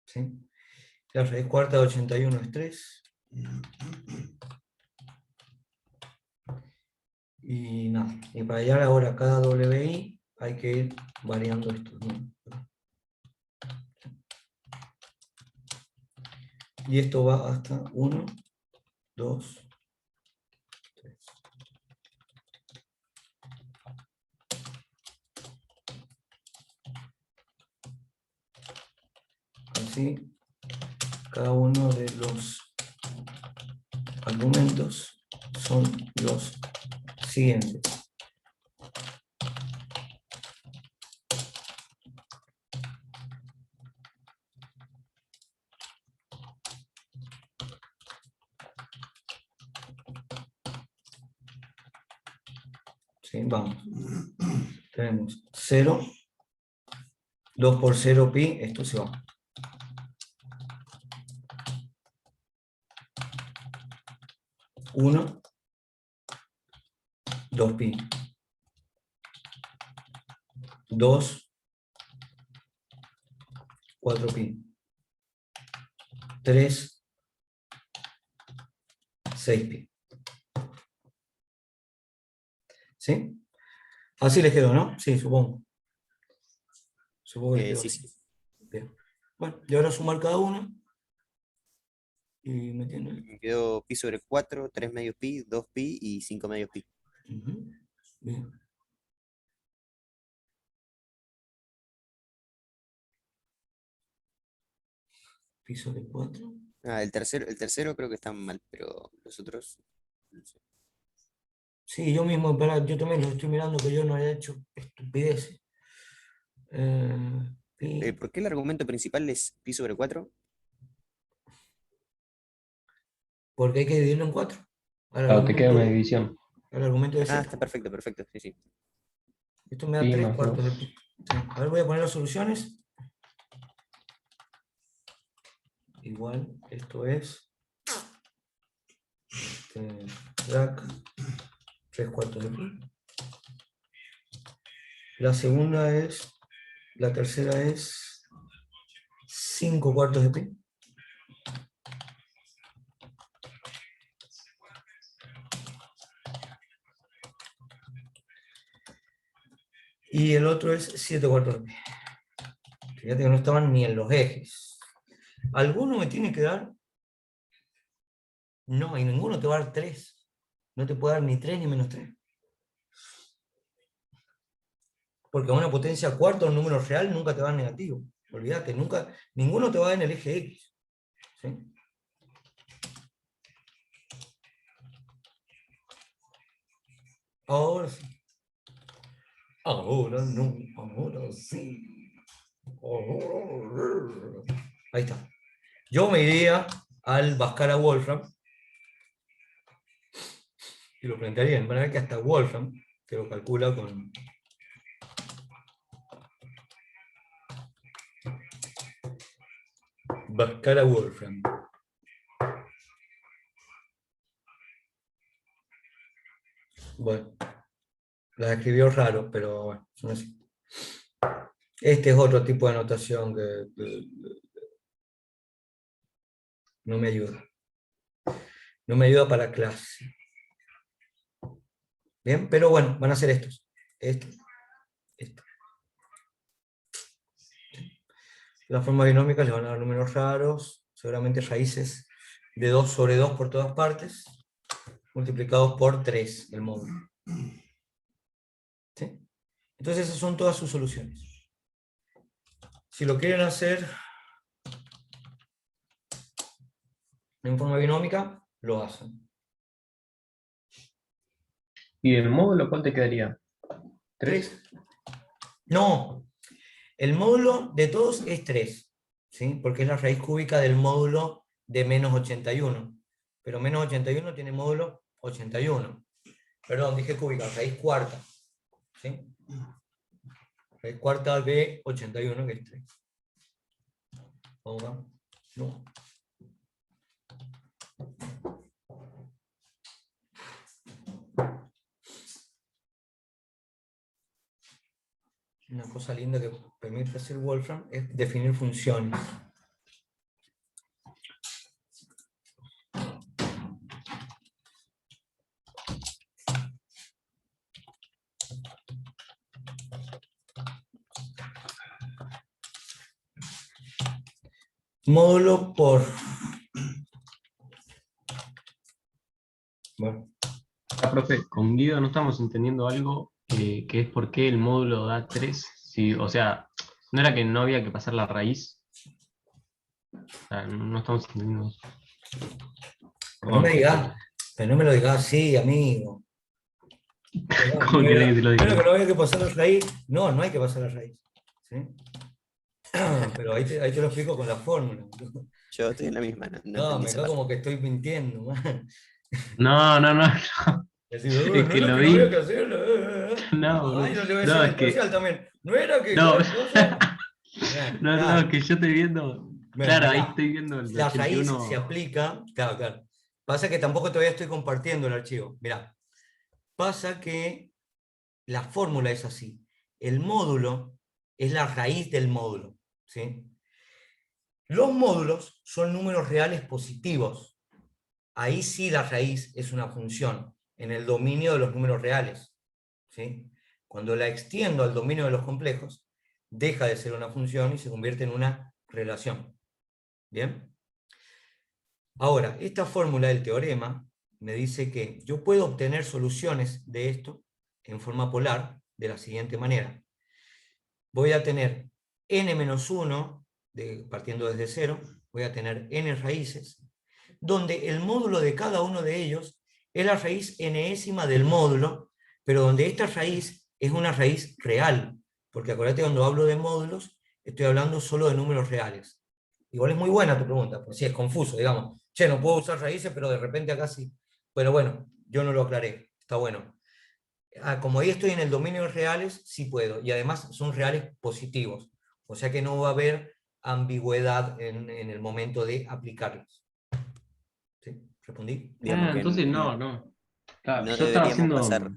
¿Sí? La raíz cuarta de 81 es 3. Y nada. Y para hallar ahora cada WI hay que ir variando esto, ¿no? Y esto va hasta 1, 2, 3. Así, cada uno de los argumentos son los siguientes. ¿Sí? Vamos. Tenemos 0, 2 por 0 pi, esto se va. 1, 2 pi. 2, 4 pi. 3, 6 pi. ¿Sí? Así les quedó, ¿no? Sí, supongo. Supongo que les quedó Sí, así. sí. Bien. Bueno, y ahora sumar cada una. Y metiendo el... Me quedó pi sobre 4, 3 medios pi, 2 pi y 5 medios pi. Ujú. Bien. Pi sobre 4. Ah, el tercero creo que está mal, pero los otros, no sé. Sí, yo mismo, yo también lo estoy mirando que yo no haya hecho estupideces. Pi, ¿Por qué el argumento principal es pi sobre 4? porque hay que dividirlo en 4. Al Claro, te queda una argumento, división. al argumento de Ah, z. está perfecto, perfecto. Sí, sí. Esto me da Pi 3 más cuartos de 2. pi. Sí. A ver, voy a poner las soluciones. Igual, esto es rack 3 cuartos de pi. La tercera es 5 cuartos de pi. Y el otro es 7 cuartos de pi. Fíjate que no estaban ni en los ejes. ¿Alguno me tiene que dar? No, y ninguno te va a dar 3. No te puede dar ni 3 ni menos 3. Porque a una potencia cuarta, un número real, nunca te va a dar negativo. Olvídate, nunca, ninguno te va a dar en el eje X. ¿Sí? Ahora sí. Ahora no, ahora sí. Ahí está. Yo me iría al Bhaskara-Wolfram y lo plantearía de manera que hasta Wolfram, que lo calcula con Bhaskara-Wolfram. Bueno, la escribió raro, pero bueno, son así. Este es otro tipo de notación que no me ayuda. No me ayuda para clase. Bien, pero bueno, van a ser estos. Esto. Las formas binómicas les van a dar números raros, seguramente raíces de 2 sobre 2 por todas partes, multiplicados por 3 el módulo. ¿Sí? Entonces esas son todas sus soluciones. Si lo quieren hacer en forma binómica, lo hacen. ¿Y el módulo cuál te quedaría? 3. 3. No, el módulo de todos es 3, ¿sí? Porque es la raíz cúbica del módulo de menos 81. Pero menos 81 tiene módulo 81. Perdón, dije cúbica, raíz cuarta. ¿Sí? Raíz cuarta de 81, que es 3. Vamos acá. No. Una cosa linda que permite hacer Wolfram es definir funciones. Módulo por... Bueno, Ah, profe, con Guido no estamos entendiendo algo que es por qué el módulo da 3. Sí, o sea, ¿no era que no había que pasar la raíz? O sea, no estamos entendiendo eso. pero no me Perdón, digas, pero no me lo digas así, amigo. No, ¿cómo querés que te lo bueno, diga? que no había que pasar la raíz. No, no hay que pasar la raíz. ¿Sí? Pero ahí te lo explico con la fórmula. Yo estoy en la misma, no No, entendí me esa cago parte. como que estoy mintiendo, man. No, no, no, Decir, es no que era lo que no había vi. que hacerlo. No, Ay, no, no le voy a decir no, en es el que, parcial también. No era que no, tal cosa. no, no, es Claro. que yo estoy viendo, Bueno, claro, ahí mirá, estoy viendo el la raíz se 81. aplica, claro, claro. Pasa que tampoco todavía estoy compartiendo el archivo. Mirá, pasa que la fórmula es así. El módulo es la raíz del módulo, ¿sí? Los módulos son números reales positivos. Ahí sí la raíz es una función, en el dominio de los números reales, ¿sí? Cuando la extiendo al dominio de los complejos, deja de ser una función y se convierte en una relación. ¿Bien? Ahora, esta fórmula del teorema me dice que yo puedo obtener soluciones de esto en forma polar de la siguiente manera. Voy a tener n-1, partiendo desde 0, voy a tener n raíces, donde el módulo de cada uno de ellos es la raíz enésima del módulo, pero donde esta raíz es una raíz real, porque acuérdate, cuando hablo de módulos, estoy hablando solo de números reales. Igual es muy buena tu pregunta, porque sí, es confuso, digamos, che, no puedo usar raíces, pero de repente acá sí. Pero bueno, yo no lo aclaré, está bueno. Como ahí estoy en el dominio de reales, sí puedo, y además son reales positivos, o sea que no va a haber ambigüedad en el momento de aplicarlos. ¿Sí? ¿Respondí? Digamos que Entonces no. Claro, no yo estaba deberíamos haciendo. pasar.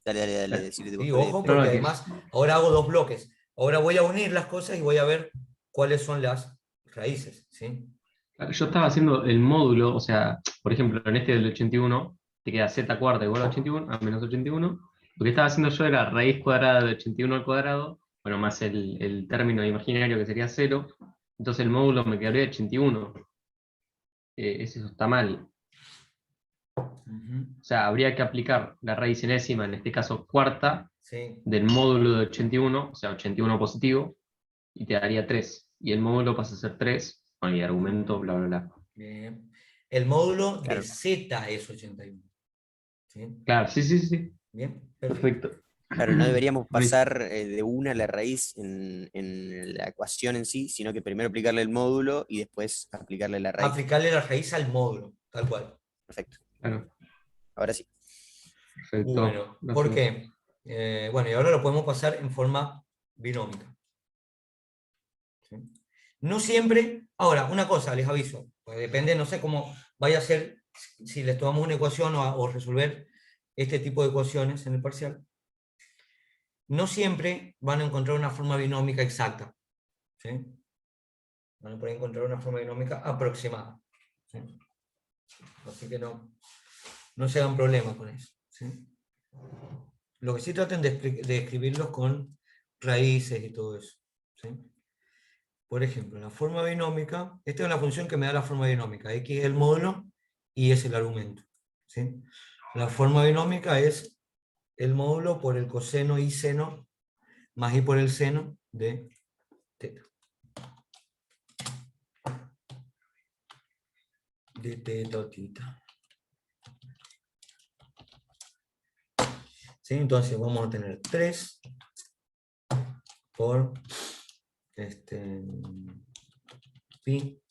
Dale, decile vos Sí, todavía. ojo, No, porque no, además ahora hago dos bloques. Ahora voy a unir las cosas y voy a ver cuáles son las raíces. ¿Sí? yo estaba haciendo el módulo, o sea, por ejemplo, en este del 81, te queda z cuarta igual a 81, a menos 81. Lo que estaba haciendo yo era raíz cuadrada de 81 al cuadrado, bueno, más el término imaginario que sería 0. Entonces el módulo me quedaría 81. Eso está mal. Ujú. O sea, habría que aplicar la raíz enésima, en este caso cuarta, Sí. del módulo de 81, o sea, 81 positivo, y te daría 3. Y el módulo pasa a ser 3, con el argumento, bla, bla, bla. Bien. El módulo de Claro. Z es 81. ¿Sí? Claro, sí. Bien, perfecto. Perfecto. Claro, no deberíamos Buenísimo. pasar de una a la raíz en la ecuación en sí, sino que primero aplicarle el módulo y después aplicarle la raíz. Aplicarle la raíz al módulo, tal cual. Perfecto. Claro, Ahora sí. perfecto. Bueno, No sé. ¿por qué? Bueno, y ahora lo podemos pasar en forma binómica. ¿Sí? No siempre, ahora, una cosa, les aviso, pues depende, no sé cómo vaya a ser, si les tomamos una ecuación o resolver este tipo de ecuaciones en el parcial, no siempre van a encontrar una forma binómica exacta. ¿Sí? Van a poder encontrar una forma binómica aproximada. ¿Sí? Así que no se hagan problema con eso. ¿Sí? Lo que sí traten de escribirlos con raíces y todo eso. ¿Sí? Por ejemplo, la forma binómica, esta es una función que me da la forma binómica, x es el módulo y es el argumento. ¿Sí? La forma binómica es el módulo por el coseno y seno más y por el seno de teta. De teta o tita. ¿Sí? Entonces vamos a tener 3 por pi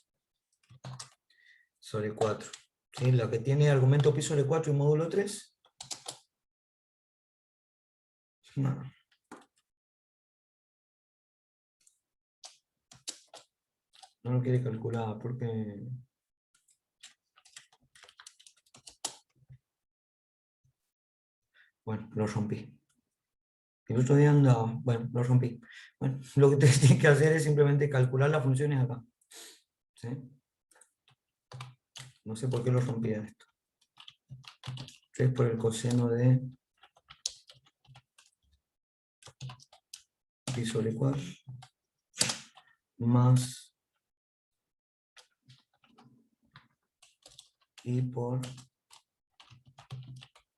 sobre 4. ¿Sí? Lo que tiene argumento pi sobre 4 y módulo 3. No. No lo quiere calcular porque... Bueno, lo rompí. El otro día andaba, bueno, lo rompí. Bueno, lo que ustedes tienen que hacer es simplemente calcular las funciones acá. ¿Sí? No sé por qué lo rompí a esto. 3 por el coseno de pi sobre 4 más y por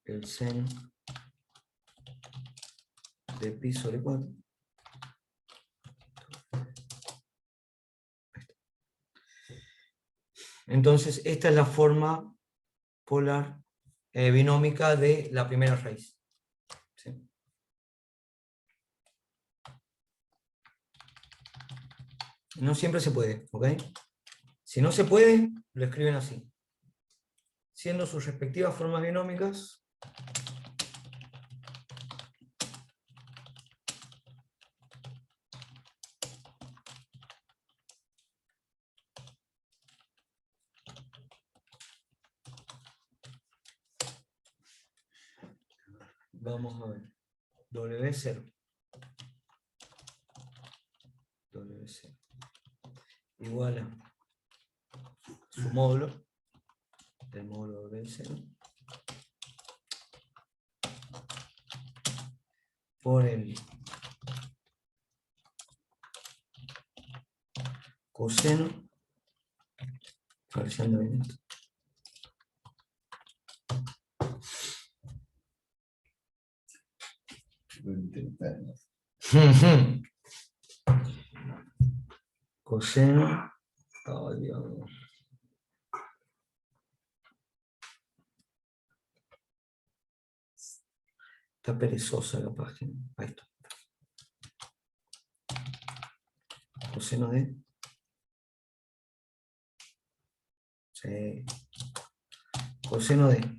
el seno de pi sobre 4. Entonces, esta es la forma polar binómica de la primera raíz. ¿Sí? No siempre se puede, ¿ok? Si no se puede, lo escriben así. Siendo sus respectivas formas binómicas, vamos a ver. W0. W0 igual a su módulo, el módulo W0, por el coseno. A ver si anda bien esto. Coseno. Ay, Dios mío. Está perezosa la página. Ahí está. Coseno de. Sí. Coseno de.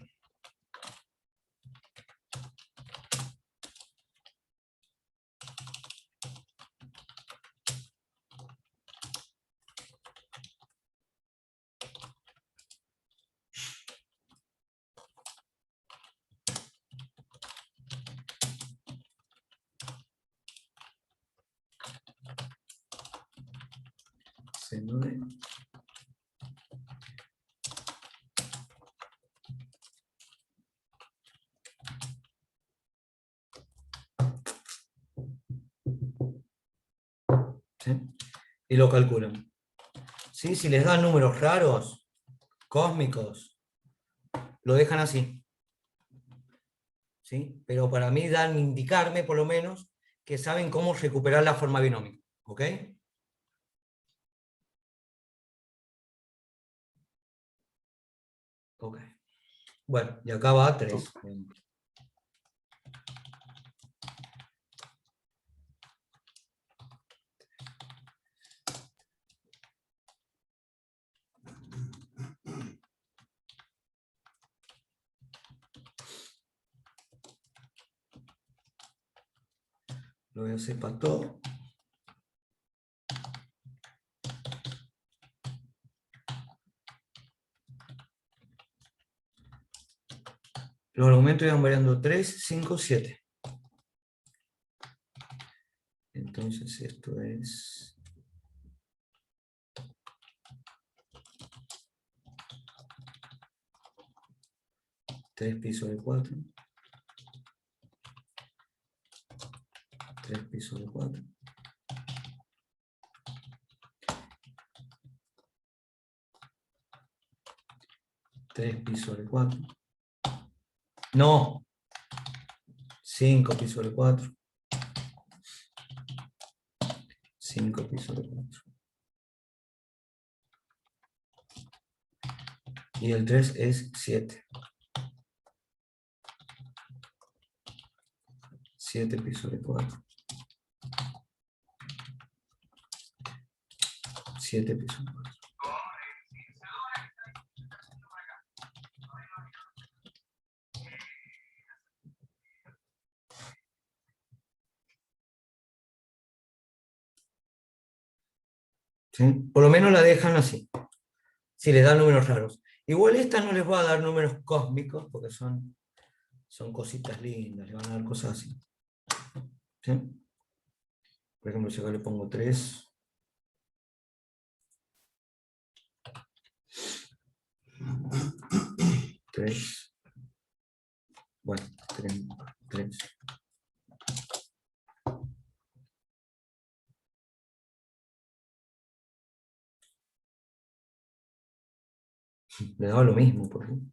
Seno de. ¿Sí? Y lo calculan. ¿Sí? Si les dan números raros, cósmicos, lo dejan así. ¿Sí? Pero para mí dan indicarme, por lo menos, que saben cómo recuperar la forma binómica. ¿Ok? Ok. Bueno, y acá va 3. Lo voy a hacer para todo. Los argumentos iban variando 3, 5, 7. Entonces esto es... Tres pi sobre 4. 3 pi sobre 4. Tres pi sobre 4. No. 5 pi sobre 4. 5 pi sobre 4. Y el 3 es 7. 7 pi sobre 4. 7 pi sobre 4. ¿Sí? Por lo menos la dejan así, si les dan números raros. Igual esta no les va a dar números cósmicos, porque son cositas lindas, le van a dar cosas así. ¿Sí? Por ejemplo, si acá le pongo 3. Bueno, 3. Le daba lo mismo, por ejemplo.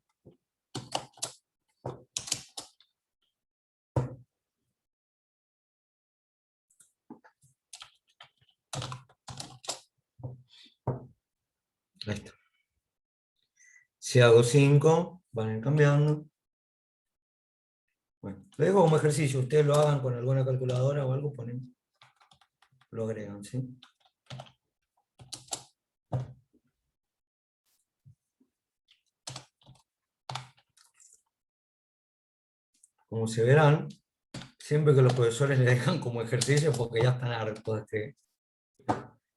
Ahí está. Si hago 5, van a ir cambiando. Bueno, lo dejo como ejercicio. Ustedes lo hagan con alguna calculadora o algo, ponen, lo agregan, ¿sí? Como se verán, siempre que los profesores le dejan como ejercicio porque ya están hartos de este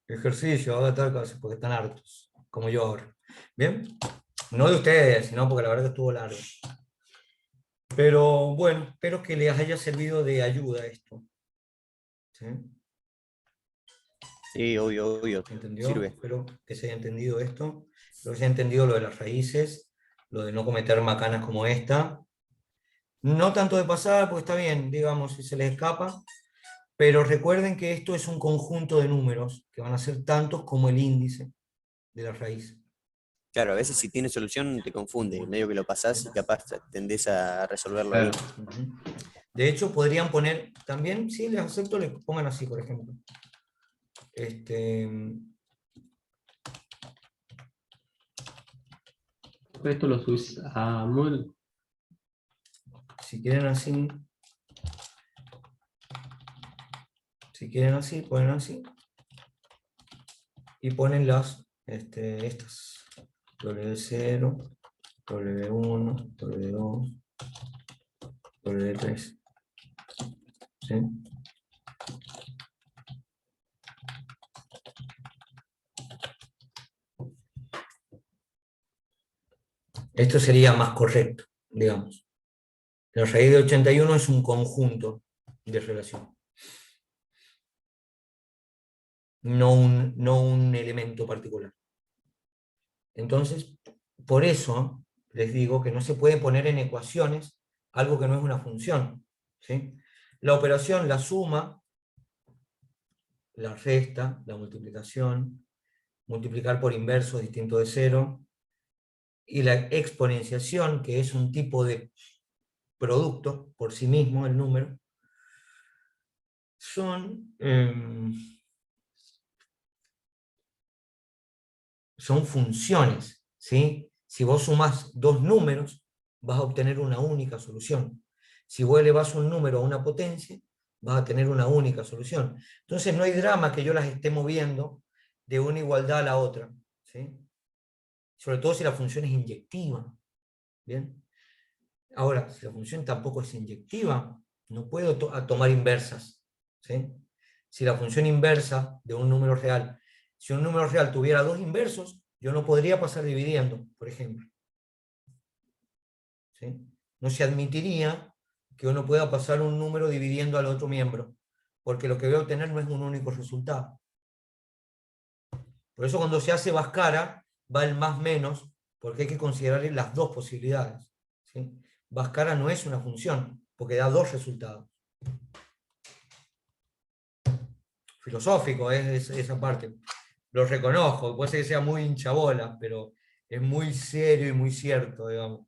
ejercicio, haga tal cosa, porque están hartos, como yo ahora. ¿Bien? No de ustedes, sino porque la verdad que estuvo largo. Pero bueno, espero que les haya servido de ayuda esto. ¿Sí? Sí, obvio. ¿Entendió? Sirve. Espero que se haya entendido esto. Espero que se haya entendido lo de las raíces, lo de no cometer macanas como esta. No tanto de pasada, porque está bien, digamos, si se les escapa, pero recuerden que esto es un conjunto de números, que van a ser tantos como el índice de la raíz. Claro, a veces si tiene solución te confunde, medio que lo pasás y capaz tendés a resolverlo ahí. Claro. Ujú. De hecho, podrían poner, también, si les acepto, les pongan así, por ejemplo. Esto lo subís a Moodle. Si quieren así, ponen así. Y ponen estas. W0, W1, W2, W3. ¿Sí? Esto sería más correcto, digamos. La raíz de 81 es un conjunto de relación. No un elemento particular. Entonces, por eso les digo que no se puede poner en ecuaciones algo que no es una función. ¿Sí? La operación, la suma, la resta, la multiplicación, multiplicar por inverso distinto de cero, y la exponenciación, que es un tipo de producto por sí mismo, el número, son funciones. ¿Sí? Si vos sumás dos números, vas a obtener una única solución. Si vos elevás un número a una potencia, vas a tener una única solución. Entonces no hay drama que yo las esté moviendo de una igualdad a la otra. ¿Sí? Sobre todo si la función es inyectiva. ¿Bien? Ahora, si la función tampoco es inyectiva, no puedo tomar inversas. ¿Sí? Si la función inversa de un número real, si un número real tuviera dos inversos, yo no podría pasar dividiendo, por ejemplo. ¿Sí? No se admitiría que uno pueda pasar un número dividiendo al otro miembro, porque lo que voy a obtener no es un único resultado. Por eso cuando se hace Bhaskara, va el más menos, porque hay que considerar las dos posibilidades. ¿Sí? Bhaskara no es una función, porque da dos resultados. Filosófico es esa parte. Lo reconozco, puede ser que sea muy hinchabola, pero es muy serio y muy cierto, digamos.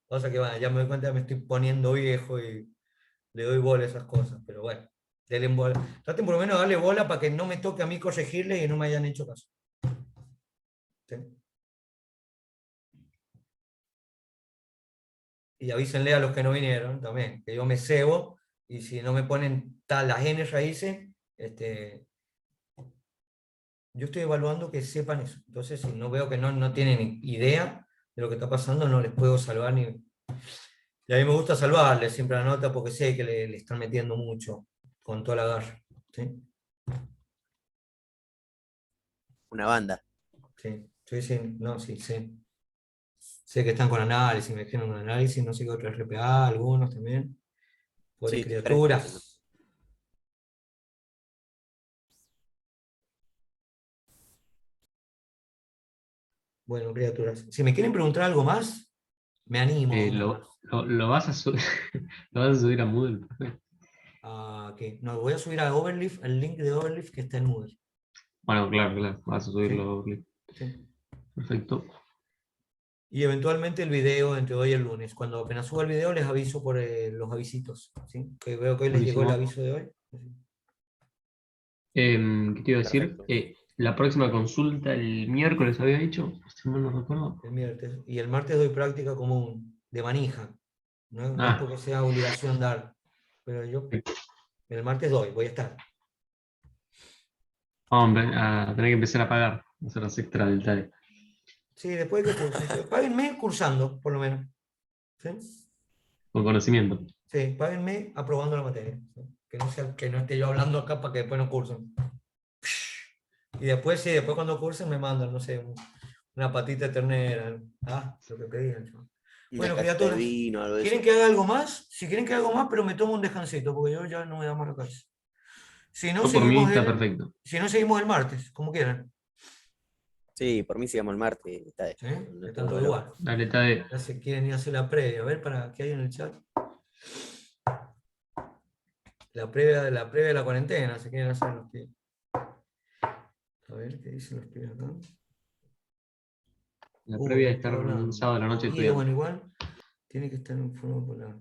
Cosa que bueno, ya me doy cuenta que me estoy poniendo viejo y le doy bola a esas cosas, pero bueno, denle bola. Traten por lo menos de darle bola para que no me toque a mí corregirle y no me hayan hecho caso. ¿Sí? Y avísenle a los que no vinieron también, que yo me cebo y si no me ponen las n raíces, yo estoy evaluando que sepan eso. Entonces, si no veo que no tienen idea de lo que está pasando, no les puedo salvar ni... Y a mí me gusta salvarles siempre la nota porque sé que le están metiendo mucho con toda la garra. ¿Sí? Una banda. Sí, sí, no, sí, sí. Sé que están con análisis, me dijeron con análisis, no sé qué otro RPA, algunos también. Pobres Sí, 3 estoy haciendo. criaturas. Bueno, criaturas. Si me quieren preguntar algo más, me animo. Lo vas a subir, lo vas a subir a Moodle. No, voy a subir a Overleaf, el link de Overleaf que está en Moodle. Bueno, claro, vas a subirlo. Sí. Perfecto. Y eventualmente el video entre hoy y el lunes. Cuando apenas suba el video les aviso por los avisitos. ¿Sí? Que veo que hoy les llegó el Buenísimo. aviso de hoy. ¿Qué te iba a decir? Perfecto. La próxima consulta el miércoles había dicho, si mal no recuerdo. El miércoles. Y el martes doy práctica común, de manija. No es porque sea obligación dar. Pero yo el martes voy a estar. Vamos a tener que empezar a pagar, hacer las extras del TAE. Sí, después que cursen. Páguenme cursando, por lo menos. ¿Sí? Con conocimiento. Sí, páguenme aprobando la materia. ¿Sí? Que no esté yo hablando acá para que después no cursen. Y después, sí, después cuando cursen me mandan, no sé, una patita de ternera. Lo que pedían. Una Bueno, cajita de criaturas, vino, algo de ¿quieren eso. que haga algo más? Si quieren que haga algo más, pero me tomo un descansito, porque yo ya no me da más la cabeza. Si no, Yo por mí seguimos está perfecto. el martes, como quieran. Sí, por mí sigamos el martes. Está, ¿Sí? no De tengo tanto problema. igual. Dale, TAE. Ya se quieren ir a hacer la previa. A ver, ¿para qué hay en el chat? La previa de la cuarentena, se quieren hacer los pibes. A ver, ¿qué dicen los pibes acá? La previa de no está estar un hablando. sábado a la noche Y estudiando. bueno, igual tiene que estar en forma polar.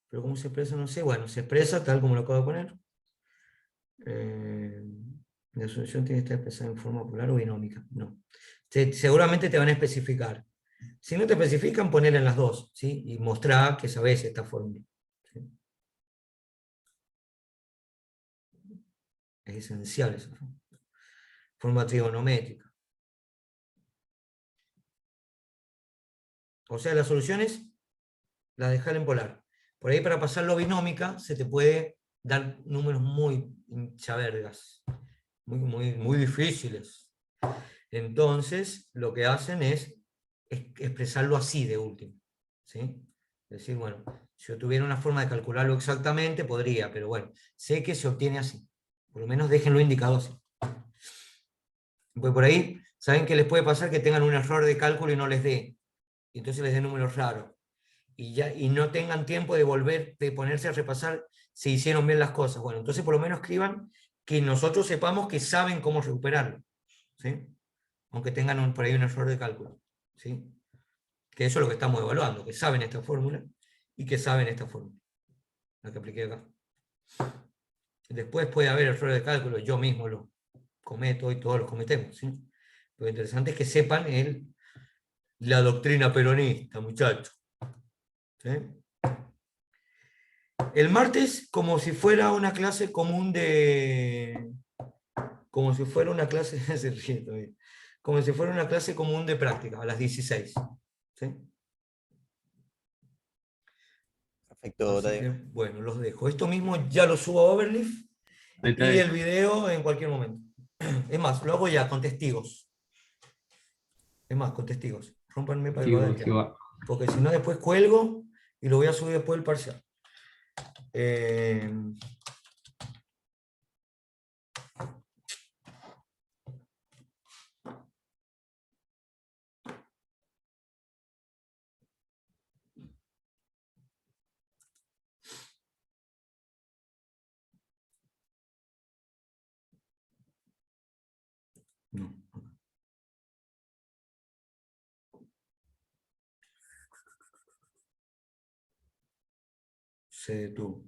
Pero ¿cómo se expresa? No sé. Bueno, se expresa tal como lo acabo de poner. La solución tiene que estar expresada en forma polar o binómica. No. Seguramente te van a especificar. Si no te especifican, ponela en las dos, ¿sí? Y mostrar que sabes esta fórmula. ¿Sí? Es esencial esa forma. Forma trigonométrica. O sea, las soluciones las dejar en polar. Por ahí para pasarlo a binómica se te puede dar números muy hinchavergas, muy difíciles. Entonces, lo que hacen es expresarlo así de último. ¿Sí? Es decir, bueno, si yo tuviera una forma de calcularlo exactamente, podría, pero bueno, sé que se obtiene así. Por lo menos déjenlo indicado así. Pues por ahí, ¿saben qué les puede pasar? Que tengan un error de cálculo y no les dé. Y entonces les dé números raros. Y no tengan tiempo de volver, de ponerse a repasar si hicieron bien las cosas. Bueno, entonces por lo menos escriban que nosotros sepamos que saben cómo recuperarlo. ¿Sí? Aunque tengan por ahí un error de cálculo. ¿Sí? Que eso es lo que estamos evaluando, que saben esta fórmula y que saben esta fórmula, la que apliqué acá. Después puede haber errores de cálculo, yo mismo lo cometo y todos los cometemos. ¿Sí? Lo interesante es que sepan la doctrina peronista, muchachos. ¿Sí? El martes, como si fuera una clase común como si fuera una clase, se ríe todavía. Como si fuera una clase común de práctica, a las 16. ¿Sí? Perfecto, Así que, Tadeo. bueno, los dejo. Esto mismo ya lo subo a Overleaf Ahí está, y ahí. el video en cualquier momento. Es más, lo hago ya con testigos. Es más, con testigos. Rómpanme para que lo Sigo, hagan ya. sigo. Porque si no, después cuelgo y lo voy a subir después del parcial. Eh, no. Se detuvo.